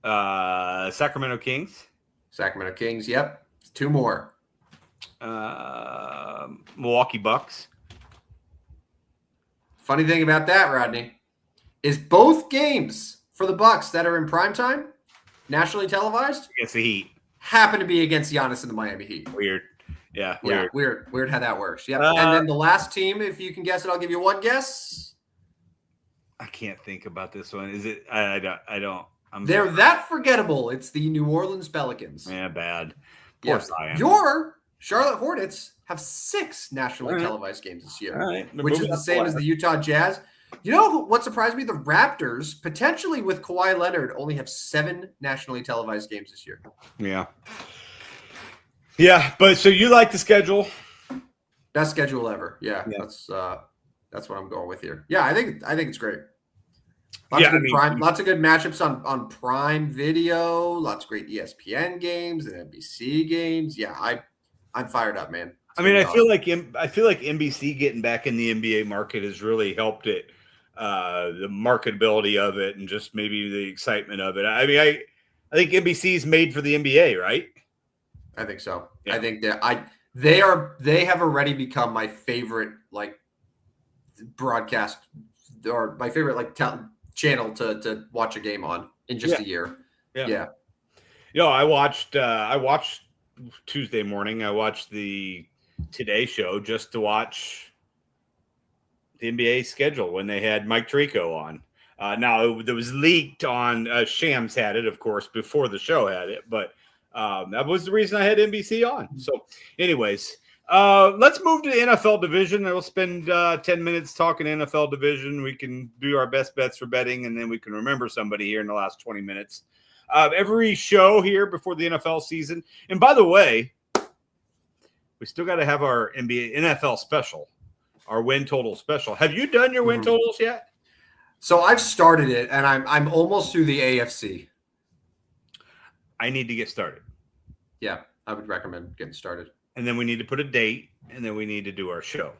Sacramento Kings.
Sacramento Kings, yep. 2 more.
Milwaukee Bucks.
Funny thing about that, Rodney, is both games for the Bucks that are in primetime, nationally televised,
against the Heat,
happen to be against Giannis and the Miami Heat.
Weird. Yeah,
weird how that works. Yep. And then the last team, if you can guess it, I'll give you one guess.
I can't think about this one. Is it? I don't.
They're that forgettable. It's the New Orleans Pelicans.
Yeah, bad. Poor Zion.
Your Charlotte Hornets have 6 nationally televised games this year, which is the same as the Utah Jazz. You know what surprised me? The Raptors, potentially with Kawhi Leonard, only have 7 nationally televised games this year.
Yeah. Yeah, but so you like the schedule?
Best schedule ever. Yeah. That's what I'm going with here. Yeah, I think it's great. Lots of good matchups on Prime Video, lots of great ESPN games and NBC games. Yeah, I'm fired up, man.
I feel like NBC getting back in the NBA market has really helped it, the marketability of it, and just maybe the excitement of it. I mean, I think NBC's made for the NBA, right?
I think so.
Yeah.
I think that they have already become my favorite broadcast, or my favorite channel to watch a game on in just a year. Yeah.
I watched Tuesday morning. I watched the Today Show just to watch the NBA schedule when they had Mike Tirico on. Now it was leaked on Shams had it, of course, before the show had it, but that was the reason I had NBC on. So, anyways, let's move to the NFL division. We'll spend 10 minutes talking NFL division. We can do our best bets for betting, and then we can remember somebody here in the last 20 minutes. Every show here before the NFL season. And by the way, we still got to have our NFL special, our win total special. Have you done your win totals yet?
So I've started it, and I'm almost through the AFC.
I need to get started.
Yeah, I would recommend getting started.
and then we need to put a date, and then we need to do our show.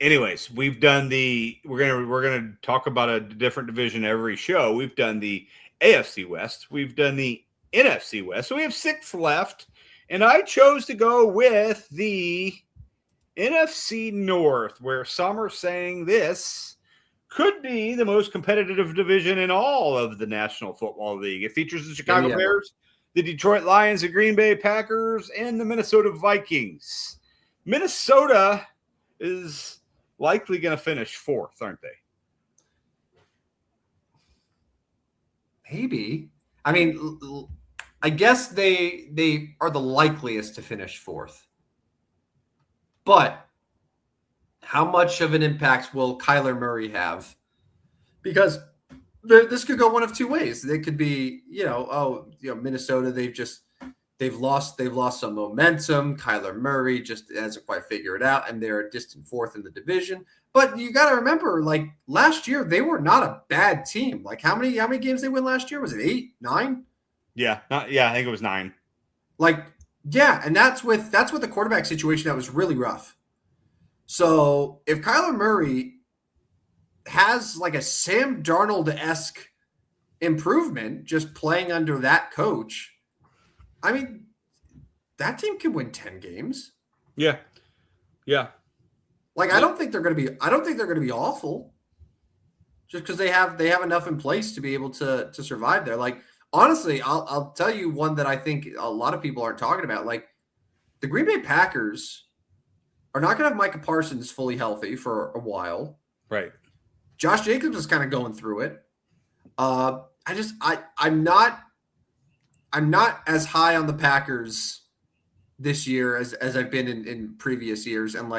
Anyways, we've done we're gonna talk about a different division every show. We've done the AFC West, we've done the NFC West, so we have 6 left, and I chose to go with the NFC North, where some are saying this could be the most competitive division in all of the National Football League. It features the Chicago Bears, the Detroit Lions, the Green Bay Packers, and the Minnesota Vikings. Minnesota is likely going to finish 4th, aren't they?
Maybe. I mean, I guess they are the likeliest to finish 4th. But how much of an impact will Kyler Murray have? Because this could go one of two ways. They could be, Minnesota, they've lost some momentum. Kyler Murray just hasn't quite figured it out, and they're a distant 4th in the division. But you got to remember, like last year, they were not a bad team. Like how many games they win last year? Was it 8, 9?
Yeah, I think it was 9.
And that's with the quarterback situation that was really rough. So if Kyler Murray has like a Sam Darnold-esque improvement just playing under that coach, I mean, that team could win 10 games.
Yeah.
I don't think they're going to be awful. Just because they have enough in place to be able to survive there. Like honestly, I'll tell you one that I think a lot of people aren't talking about. Like the Green Bay Packers are not going to have Micah Parsons fully healthy for a while.
Right.
Josh Jacobs is kind of going through it. I'm not as high on the Packers this year as I've been in previous years. And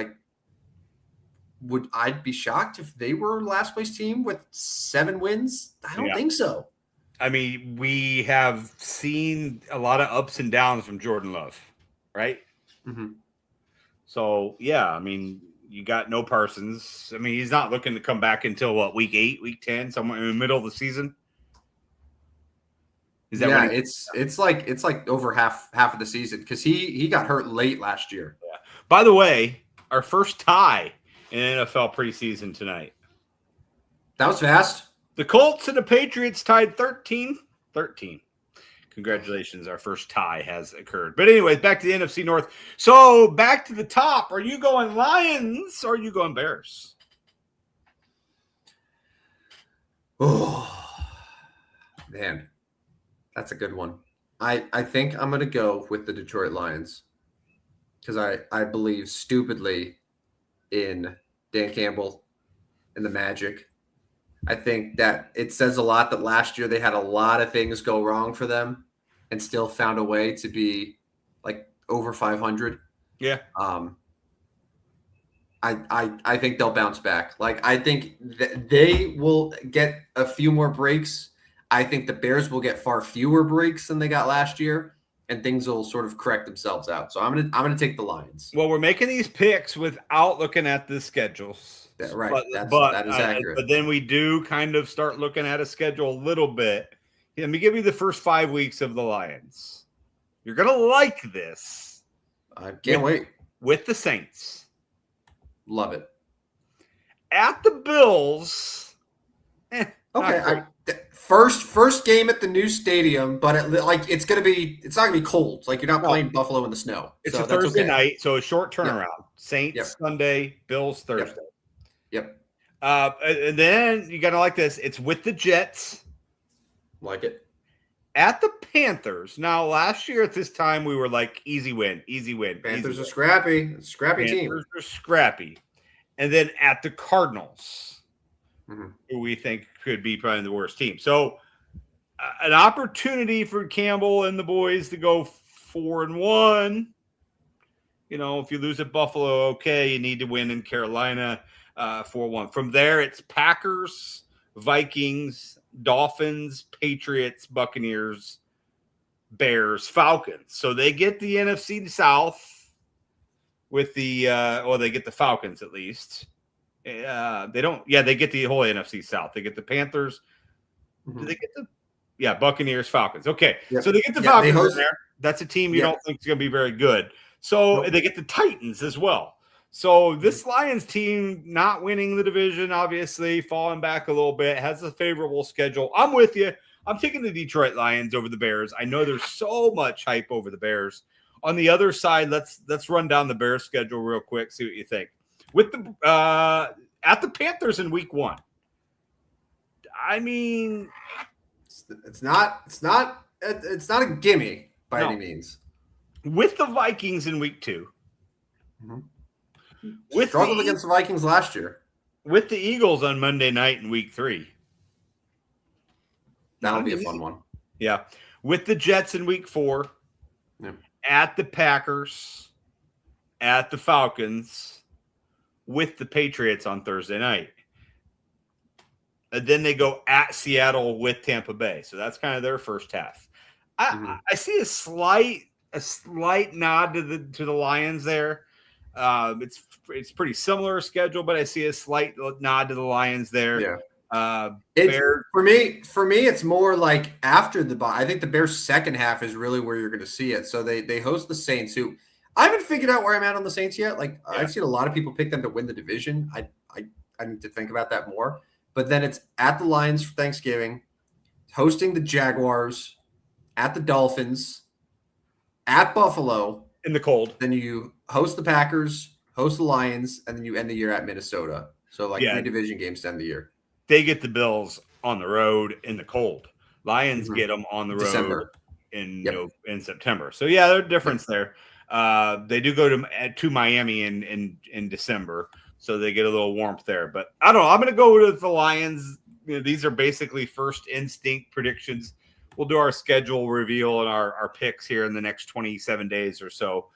I'd be shocked if they were last place team with 7 wins? I don't think so.
I mean, we have seen a lot of ups and downs from Jordan Love, right?
Mm-hmm.
So, yeah, I mean, you got no Parsons. I mean, he's not looking to come back until, week 8, week 10, somewhere in the middle of the season? Is that
it's like over half of the season because he got hurt late last year.
Yeah. By the way, our first tie in NFL preseason tonight.
That was fast.
The Colts and the Patriots tied 13-13. Congratulations, our first tie has occurred. But anyways, back to the NFC North. So back to the top. Are you going Lions or are you going Bears?
Oh, man. That's a good one. I think I'm going to go with the Detroit Lions because I believe stupidly in Dan Campbell and the Magic. I think that it says a lot that last year they had a lot of things go wrong for them and still found a way to be over 500.
Yeah.
I think they'll bounce back. I think that they will get a few more breaks. I think the Bears will get far fewer breaks than they got last year, and things will sort of correct themselves out. So I'm gonna take the Lions.
Well, we're making these picks without looking at the schedules.
Yeah, right.
That
is accurate.
But then we do kind of start looking at a schedule a little bit. Let me give you the first 5 weeks of the Lions. You're gonna like this.
I can't wait.
With the Saints.
Love it.
At the Bills.
Okay. First game at the new stadium, but it's not gonna be cold. You're not playing Buffalo in the snow.
It's a Thursday night, so a short turnaround. Yep. Saints Sunday, Bills Thursday.
Yep.
And then you gotta like this. It's with the Jets.
Like it.
At the Panthers. Now, last year at this time, we were easy win.
Panthers are scrappy. Scrappy team.
Panthers are scrappy. And then at the Cardinals, who we think could be probably the worst team. So, an opportunity for Campbell and the boys to go 4-1. If you lose at Buffalo, okay, you need to win in Carolina 4-1. From there, it's Packers, Vikings, Dolphins, Patriots, Buccaneers, Bears, Falcons. So they get the NFC South with the they get the Falcons at least. They don't. Yeah, they get the whole NFC South. They get the Panthers. Do they get the Yeah, Buccaneers, Falcons. Okay,
Yep.
so they get the
Yeah,
Falcons
they host-
in there. That's a team you
Yeah.
don't think is going to be very good. So
Nope.
they get the Titans as well. So this Lions team not winning the division, obviously falling back a little bit, has a favorable schedule. I'm with you. I'm taking the Detroit Lions over the Bears. I know there's so much hype over the Bears. On the other side, let's run down the Bears schedule real quick, see what you think. With the at the Panthers in week 1. I mean,
it's not a gimme by any means.
With the Vikings in week 2.
Mm-hmm. Struggled against the Vikings last year.
With the Eagles on Monday night in week 3.
That'll be a fun one.
Yeah. With the Jets in week 4.
Yeah.
At the Packers. At the Falcons. With the Patriots on Thursday night. And then they go at Seattle with Tampa Bay. So that's kind of their first half. I see a slight nod to the Lions there. It's pretty similar schedule, but I see a slight nod to the Lions there.
Yeah.
Bears.
For me, it's more like after the bye. I think the Bears' second half is really where you're going to see it. So they host the Saints, who I haven't figured out where I'm at on the Saints yet. Like I've seen a lot of people pick them to win the division. I need to think about that more. But then it's at the Lions for Thanksgiving, hosting the Jaguars, at the Dolphins, at Buffalo.
In the cold.
Then you host the Packers, host the Lions, and then you end the year at Minnesota. So 3 division games to end the year.
They get the Bills on the road in the cold. Lions get them on the road
December.
in September. So yeah, there's a difference there. They do go to Miami in December, so they get a little warmth there. But I don't know. I'm going to go with the Lions. These are basically first instinct predictions. We'll do our schedule reveal and our picks here in the next 27 days or so.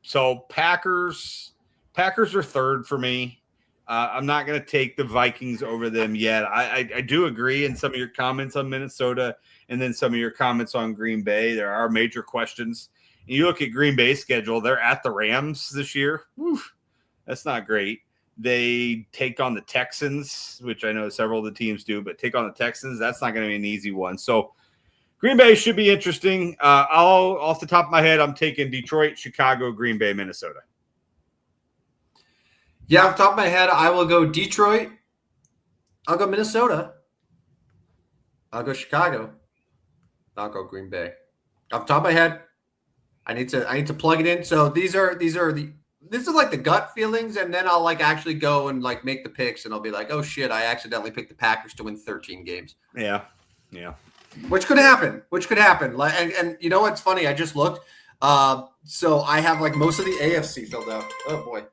So Packers are third for me. I'm not going to take the Vikings over them yet. I do agree in some of your comments on Minnesota and then some of your comments on Green Bay. There are major questions. And you look at Green Bay's schedule, they're at the Rams this year. Whew, that's not great. They take on the Texans, which I know several of the teams do, but take on the Texans, that's not going to be an easy one. So Green Bay should be interesting. Off the top of my head, I'm taking Detroit, Chicago, Green Bay, Minnesota.
Yeah, off the top of my head, I will go Detroit. I'll go Minnesota. I'll go Chicago. I'll go Green Bay. Off the top of my head, I need to plug it in. So these are like the gut feelings, and then I'll actually go and make the picks, and I'll be like, oh shit, I accidentally picked the Packers to win 13 games.
Yeah.
Which could happen. And you know what's funny? I just looked. So I have most of the AFC filled out. Oh boy.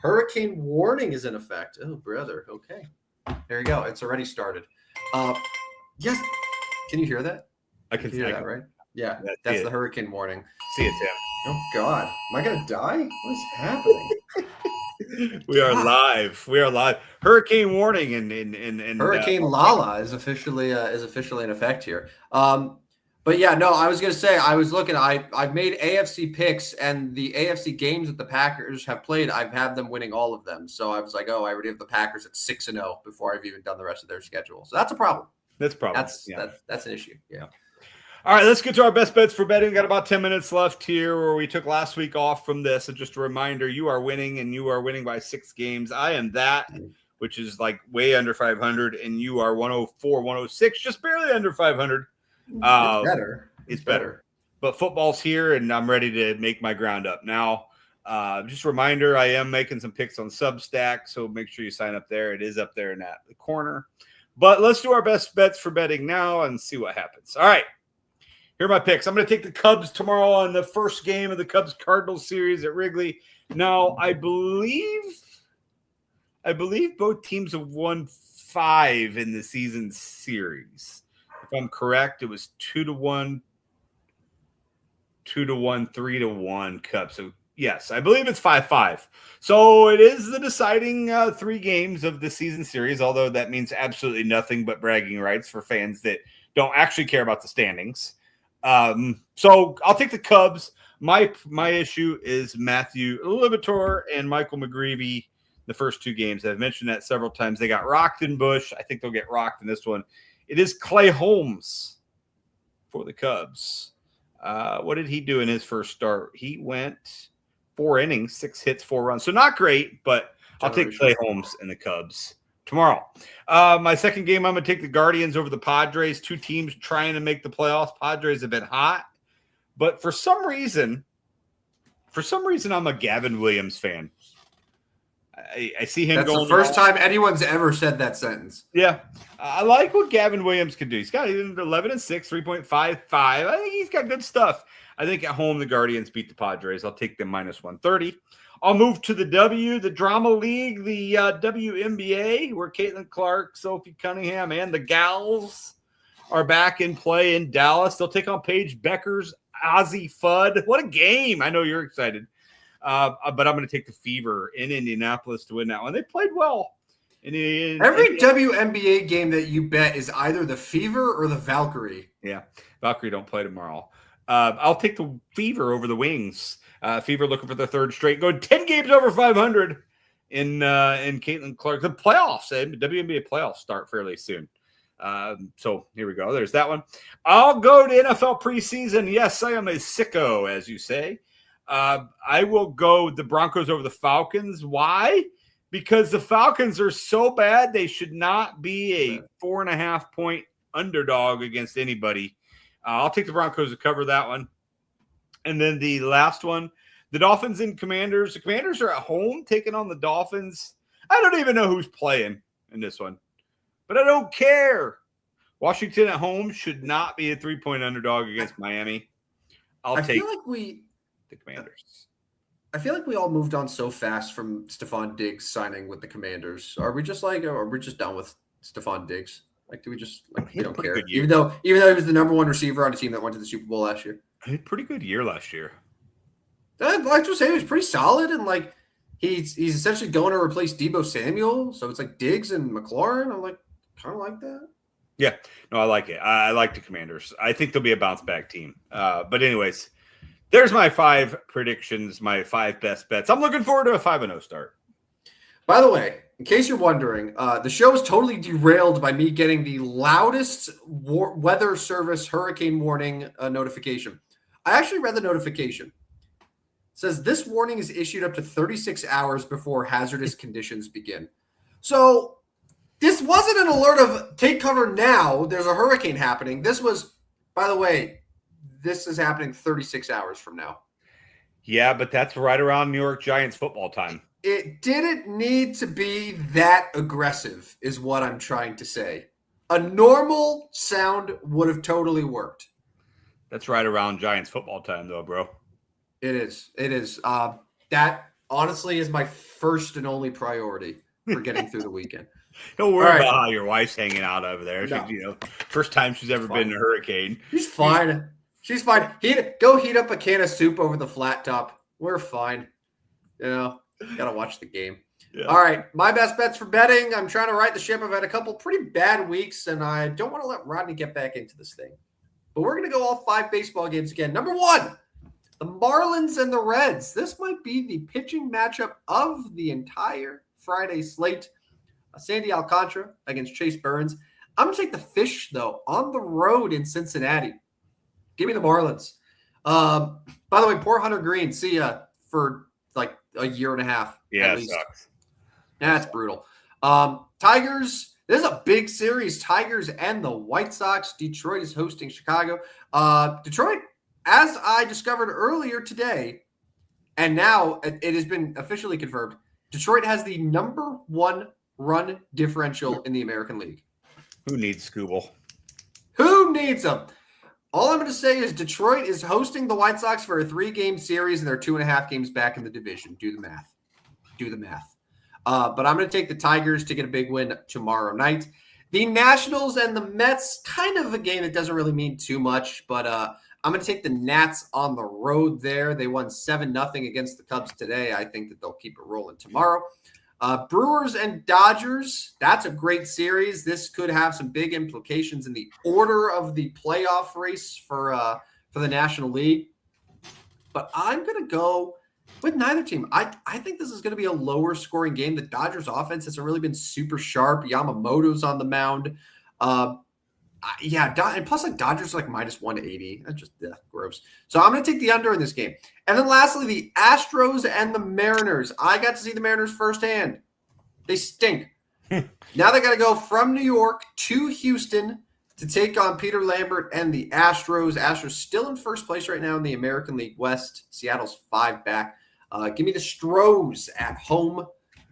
Hurricane warning is in effect. Oh, brother. Okay. There you go. It's already started. Yes. Can you hear that?
I can
hear that, right? Yeah. That's the hurricane warning.
See it, Tim.
Oh, God. Am I going to die? What is happening?
We are live. Hurricane warning in
Hurricane Lala is officially in effect here. But yeah, no, I was going to say, I was looking, I've made AFC picks, and the AFC games that the Packers have played, I've had them winning all of them. So I was like, oh, I already have the Packers at 6-0 before I've even done the rest of their schedule. So that's a problem.
That's
an issue. Yeah.
All right, let's get to our best bets for betting. We got about 10 minutes left here where we took last week off from this. And just a reminder, you are winning, and you are winning by 6 games. I am that, which is way under 500, and you are 104, 106, just barely under 500. It's better. But football's here, and I'm ready to make my ground up now. Just a reminder, I am making some picks on Substack, so make sure you sign up there. It is up there in that corner. But let's do our best bets for betting now and see what happens. All right, here are my picks. I'm going to take the Cubs tomorrow on the first game of the Cubs-Cardinals series at Wrigley. Now, I believe both teams have won 5 in the season series. If I'm correct, it was 2-1, 3-1 Cubs. So yes, I believe it's 5-5. So it is the deciding 3 games of the season series, although that means absolutely nothing but bragging rights for fans that don't actually care about the standings. So I'll take the Cubs. My issue is Matthew Libator and Michael McGreevy. The first 2 games, I've mentioned that several times. They got rocked in Busch. I think they'll get rocked in this one. It is Clay Holmes for the Cubs. What did he do in his first start? He went 4 innings, 6 hits, 4 runs. So not great, but I'll take Clay Holmes and the Cubs tomorrow. My second game, I'm going to take the Guardians over the Padres. 2 teams trying to make the playoffs. Padres have been hot. But for some reason, I'm a Gavin Williams fan. I see him
That's
going.
the first time anyone's ever said that sentence.
Yeah. I like what Gavin Williams can do. He's got 11 and 6, 3.55. I think he's got good stuff. I think at home, the Guardians beat the Padres. I'll take them minus 130. I'll move to the Drama League, the WNBA, where Caitlin Clark, Sophie Cunningham, and the Gals are back in play in Dallas. They'll take on Paige Becker's Ozzie Fudd. What a game. I know you're excited. But I'm going to take the Fever in Indianapolis to win that one. They played well.
Every WNBA game that you bet is either the Fever or the Valkyrie.
Yeah, Valkyrie don't play tomorrow. I'll take the Fever over the Wings. Fever looking for the 3rd straight, going 10 games over 500 in Caitlin Clark. The playoffs, WNBA playoffs start fairly soon. So here we go. There's that one. I'll go to NFL preseason. Yes, I am a sicko, as you say. I will go the Broncos over the Falcons. Why? Because the Falcons are so bad, they should not be a 4.5 point underdog against anybody. I'll take the Broncos to cover that one. And then the last one, the Dolphins and Commanders. The Commanders are at home taking on the Dolphins. I don't even know who's playing in this one, but I don't care. Washington at home should not be a 3-point underdog against Miami. I feel like the Commanders.
I feel like we all moved on so fast from Stephon Diggs signing with the Commanders. Are we just done with Stephon Diggs? Like, do we just we don't care? Even though he was the number 1 receiver on a team that went to the Super Bowl last year.
He had a pretty good year last year.
I'd like to say he was pretty solid, and he's essentially going to replace Deebo Samuel. So it's like Diggs and McLaurin. I'm kind of like that.
Yeah, no, I like it. I like the Commanders. I think they'll be a bounce back team. But anyways, there's my 5 predictions, my 5 best bets. I'm looking forward to a 5-0 start.
By the way, in case you're wondering, the show is totally derailed by me getting the loudest weather service hurricane warning notification. I actually read the notification. It says this warning is issued up to 36 hours before hazardous conditions begin. So this wasn't an alert of take cover now. There's a hurricane happening. This was, by the way, this is happening 36 hours from now.
Yeah, but that's right around New York Giants football time.
It didn't need to be that aggressive, is what I'm trying to say. A normal sound would have totally worked.
That's right around Giants football time, though, bro.
It is. It is. That honestly is my first and only priority for getting through the weekend.
Don't worry about how your wife's hanging out over there.
No.
She, first time she's ever been in a hurricane.
She's fine. She's fine. Go heat up a can of soup over the flat top. We're fine. Gotta watch the game. Yeah. All right, my best bets for betting. I'm trying to right the ship. I've had a couple pretty bad weeks, and I don't want to let Rodney get back into this thing. But we're going to go all 5 baseball games again. Number 1, the Marlins and the Reds. This might be the pitching matchup of the entire Friday slate. Sandy Alcantara against Chase Burns. I'm going to take the Fish, though, on the road in Cincinnati. Give me the Marlins. By the way, poor Hunter Green. See ya for a year and a half.
Yeah,
at least.
Sucks.
That's brutal. Tigers. This is a big series. Tigers and the White Sox. Detroit is hosting Chicago. Detroit, as I discovered earlier today, and now it has been officially confirmed, Detroit has the number 1 run differential in the American League.
Who needs Scooble?
Who needs them? All I'm going to say is Detroit is hosting the White Sox for a 3-game series, and they're 2.5 games back in the division. Do the math. But I'm going to take the Tigers to get a big win tomorrow night. The Nationals and the Mets, kind of a game that doesn't really mean too much, but I'm going to take the Nats on the road there. They won 7-0 against the Cubs today. I think that they'll keep it rolling tomorrow. Brewers and Dodgers, that's a great series. This could have some big implications in the order of the playoff race for the National League. But I'm going to go with neither team. I think this is going to be a lower scoring game. The Dodgers offense hasn't really been super sharp. Yamamoto's on the mound. And plus like Dodgers like minus 180. That's just gross. So I'm going to take the under in this game. And then lastly, the Astros and the Mariners. I got to see the Mariners firsthand. They stink. Now they got to go from New York to Houston to take on Peter Lambert and the Astros. Astros still in first place right now in the American League West. Seattle's 5 back. Give me the Stros at home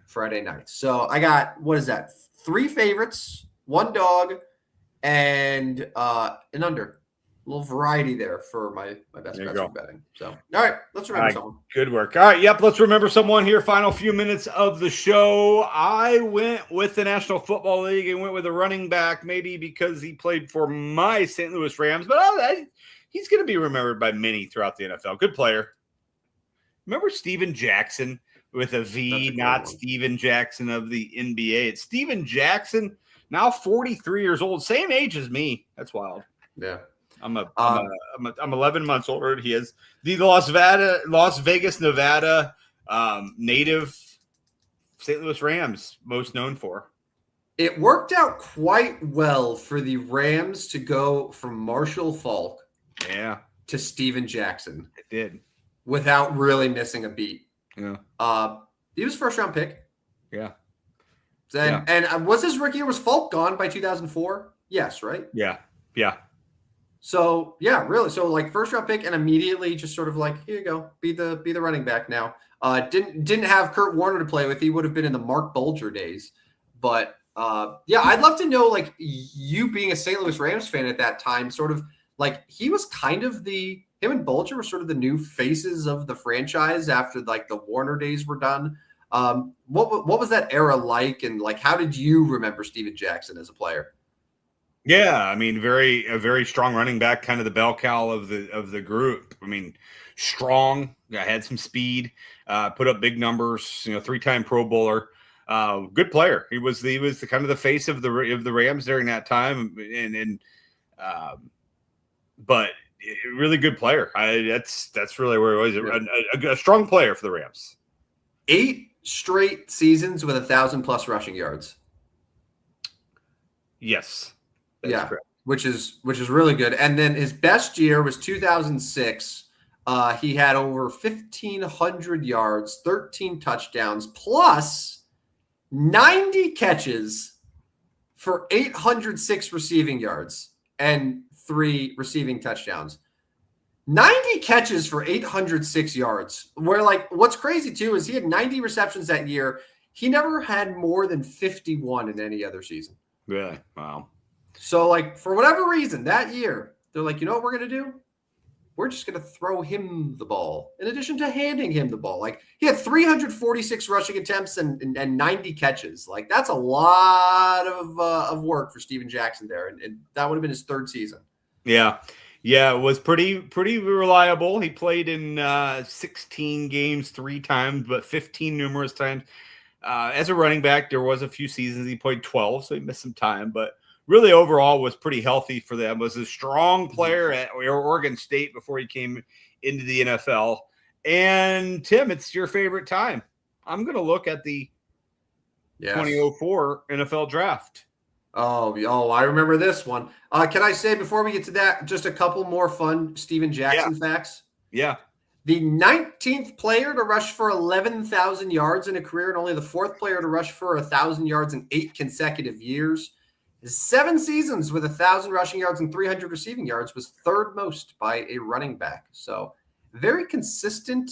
Friday night. So I got, what is that? 3 favorites, 1 dog, and an under. A little variety there for my best bets for betting. So, all right, let's remember someone.
Good work. All right, yep, let's remember someone here. Final few minutes of the show. I went with the National Football League and went with a running back, maybe because he played for my St. Louis Rams, but he's going to be remembered by many throughout the NFL. Good player. Remember Steven Jackson with a V, not Steven Jackson of the NBA. It's Steven Jackson, now 43 years old, same age as me. That's wild.
Yeah.
I'm 11 months older. He is the Las Vegas, Nevada native St. Louis Rams, most known for.
It worked out quite well for the Rams to go from Marshall Faulk to Steven Jackson.
It did.
Without really missing a beat.
Yeah.
He was first round pick.
Yeah.
And was his rookie year, was Faulk gone by 2004? Yes, right?
Yeah. Yeah.
So yeah, really. So like first round pick and immediately just sort of like, here you go, be the running back now. Didn't have Kurt Warner to play with. He would have been in the Mark Bulger days. But I'd love to know, like, you being a St. Louis Rams fan at that time, sort of like he was kind of him and Bulger were sort of the new faces of the franchise after like the Warner days were done. What was that era like, and like how did you remember Steven Jackson as a player?
Yeah, I mean, a very strong running back, kind of the bell cow of the group. I mean, strong, had some speed, put up big numbers. 3-time Pro Bowler, good player. He was the kind of the face of the Rams during that time, but really good player. That's really where it was. A strong player for the Rams.
8 straight seasons with 1,000+ rushing yards.
Yes.
That's correct. Which is really good. And then his best year was 2006. He had over 1,500 yards, 13 touchdowns, plus 90 catches for 806 receiving yards and 3 receiving touchdowns. 90 catches for 806 yards. Where, like, what's crazy too is he had 90 receptions that year. He never had more than 51 in any other season.
Really? Wow.
So, like, for whatever reason, that year, they're like, you know what we're going to do? We're just going to throw him the ball in addition to handing him the ball. Like, he had 346 rushing attempts and 90 catches. Like, that's a lot of work for Steven Jackson there. And that would have been his 3rd season. Yeah.
Yeah, it was pretty reliable. He played in 16 games 3 times, but 15 numerous times. As a running back, there was a few seasons he played 12, so he missed some time. But really, overall, was pretty healthy for them. Was a strong player at Oregon State before he came into the NFL. And, Tim, it's your favorite time. I'm going to look at the 2004 NFL Draft.
Oh, I remember this one. Can I say, before we get to that, just a couple more fun Steven Jackson facts?
Yeah.
The 19th player to rush for 11,000 yards in a career, and only the 4th player to rush for 1,000 yards in 8 consecutive years. His 7 seasons with 1,000 rushing yards and 300 receiving yards was 3rd most by a running back. So very consistent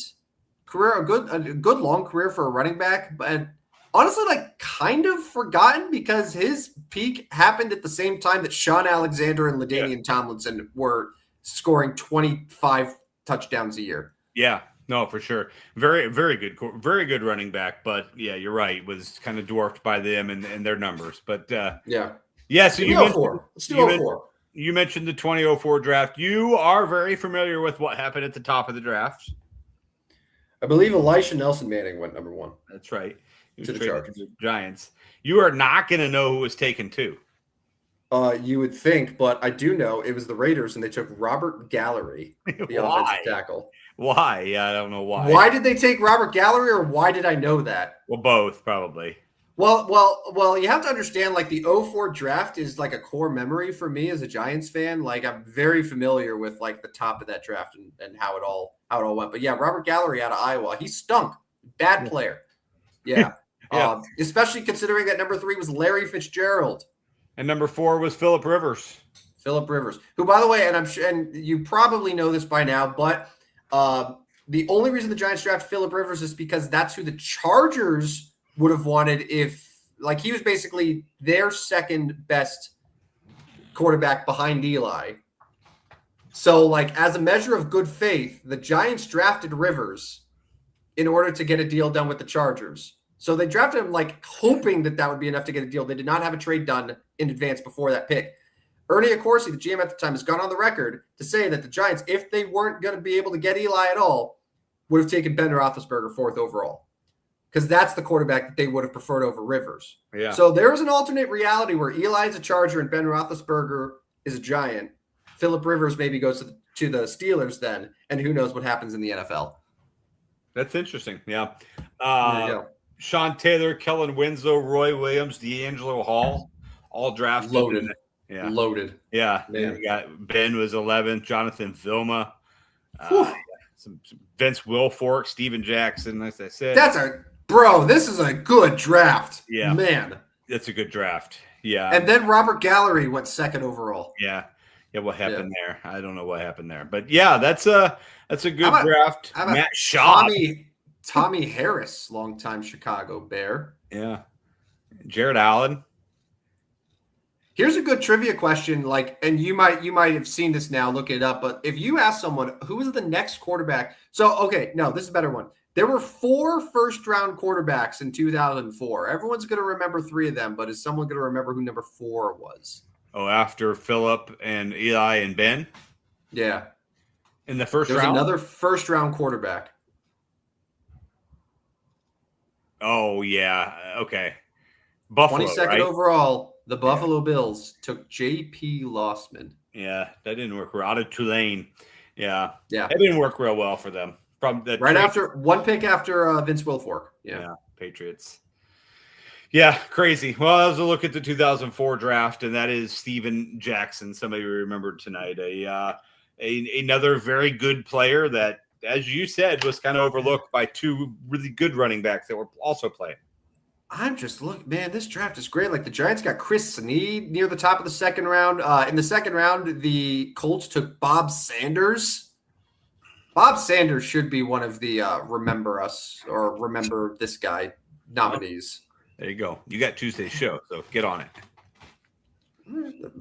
career, a good long career for a running back, but honestly, like, kind of forgotten because his peak happened at the same time that Sean Alexander and LaDainian Tomlinson were scoring 25 touchdowns a year.
Yeah, no, for sure. Very, very good running back. But yeah, you're right. Was kind of dwarfed by them and their numbers. But yeah. So you mentioned the 2004 draft. You are very familiar with what happened at the top of the draft.
I believe Elisha Nelson Manning went number 1.
That's right.
To the Chargers.
Giants. You are not going to know who was taken 2.
You would think, but I do know it was the Raiders, and they took Robert Gallery, the offensive tackle.
Why? Yeah, I don't know why.
Why did they take Robert Gallery, or why did I know that?
Well, both, probably.
Well, you have to understand, like, the '04 draft is like a core memory for me as a Giants fan. Like, I'm very familiar with like the top of that draft and how it all went. But yeah, Robert Gallery out of Iowa, he stunk. Bad player. Yeah.
Yeah.
Especially considering that number 3 was Larry Fitzgerald.
And number 4 was Phillip Rivers.
Phillip Rivers, who, by the way, and I'm sure, and you probably know this by now, but the only reason the Giants drafted Phillip Rivers is because that's who the Chargers would have wanted if, like, he was basically their second best quarterback behind Eli. So, like, as a measure of good faith, the Giants drafted Rivers in order to get a deal done with the Chargers. So they drafted him, like, hoping that would be enough to get a deal. They did not have a trade done in advance before that pick. Ernie Accorsi, the GM at the time, has gone on the record to say that the Giants, if they weren't going to be able to get Eli at all, would have taken Ben Roethlisberger 4th overall. Because that's the quarterback that they would have preferred over Rivers.
Yeah.
So there is an alternate reality where Eli is a Charger and Ben Roethlisberger is a Giant. Phillip Rivers maybe goes to the Steelers then, and who knows what happens in the NFL.
That's interesting. Yeah.
There you go.
Sean Taylor, Kellen Winslow, Roy Williams, D'Angelo Hall, all drafted.
Loaded.
Loaded. Yeah. We got Ben was 11th, Jonathan Vilma, some Vince Wilfork, Steven Jackson, as I said.
This is a good draft.
Yeah.
Man.
That's a good draft. Yeah.
And then Robert Gallery went 2nd overall.
Yeah. Yeah, what happened there? I don't know what happened there. But yeah, that's a good draft.
How about
Matt Shaw.
Tommy Harris, longtime Chicago Bear.
Yeah. Jared Allen.
Here's a good trivia question, and you might have seen this now, look it up, but if you ask someone who is the next quarterback, this is a better one. There were 4 first-round quarterbacks in 2004. Everyone's going to remember 3 of them, but is someone going to remember who number 4 was?
Oh, after Phillip and Eli and Ben?
Yeah.
In the first
There's
round?
another first-round quarterback.
Oh, yeah. Okay. Buffalo,
22nd
right?
overall, the Buffalo Bills took J.P. Lossman.
Yeah, that didn't work well. Out of Tulane. Yeah.
Yeah.
That didn't work real well for them. From the
after one pick after Vince Wilfork. Yeah. Patriots.
Yeah, crazy. Well, that was a look at the 2004 draft, and that is Steven Jackson. Somebody remembered tonight. Another very good player that, as you said, was kind of overlooked by 2 really good running backs that were also playing.
I'm just looking, man, this draft is great. Like, the Giants got Chris Snead near the top of the second round. In the second round, the Colts took Bob Sanders. Bob Sanders should be one of the Remember Us or Remember This Guy nominees.
There you go. You got Tuesday's show, so get on it.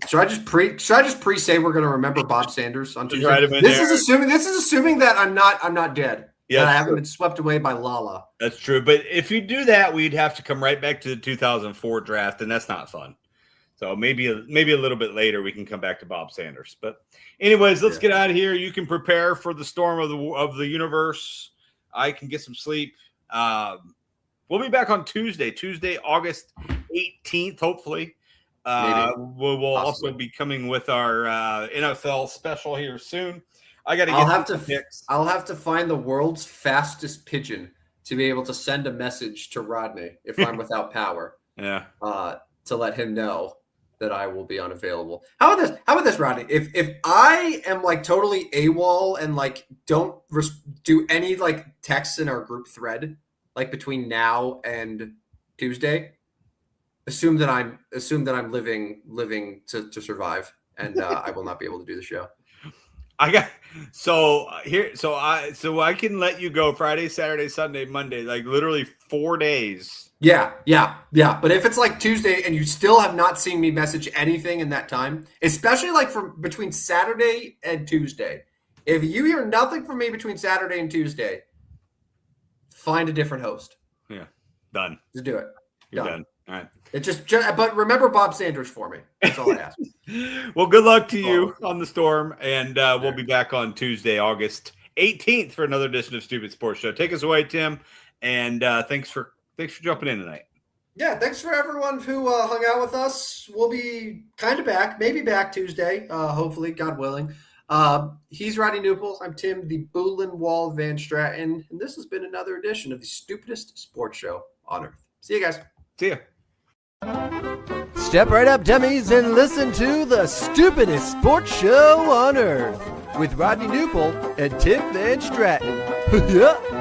Should I just pre-say we're going to remember Bob Sanders on Tuesday?
Write him in
This
there.
is assuming that I'm not dead.
Yeah,
that I haven't been swept away by Lala.
That's true. But if you do that, we'd have to come right back to the 2004 draft, and that's not fun. So maybe a little bit later we can come back to Bob Sanders. But anyways, let's get out of here. You can prepare for the storm of the universe. I can get some sleep. We'll be back on Tuesday, August 18th, hopefully. We'll also be coming with our NFL special here soon. I'll have to find the world's fastest pigeon to be able to send a message to Rodney if I'm without power. Yeah.
To let him know that I will be unavailable. How about this, Rodney? If I am like totally AWOL and like don't do any like texts in our group thread like between now and Tuesday, assume that I'm living to survive, and I will not be able to do the show.
I can let you go Friday, Saturday, Sunday, Monday, like literally 4 days.
Yeah. But if it's like Tuesday and you still have not seen me message anything in that time, especially like from between Saturday and Tuesday, if you hear nothing from me between Saturday and Tuesday, find a different host.
Yeah. Done.
Just do it.
You're done. All right.
But remember Bob Sanders for me. That's all I ask.
Well, good luck to you on the storm, and we'll be back on Tuesday, August 18th for another edition of Stupid Sports Show. Take us away, Tim, and thanks for jumping in tonight.
Yeah, thanks for everyone who hung out with us. We'll be kind of back, maybe back Tuesday, hopefully, God willing. He's Rodney Newpol. I'm Tim, the Boolin Wall Van Stratton, and this has been another edition of the Stupidest Sports Show on Earth. See you guys.
See ya.
Step right up, dummies, and listen to the stupidest sports show on earth with Rodney Newpol and Tim Van Stratton. Yeah.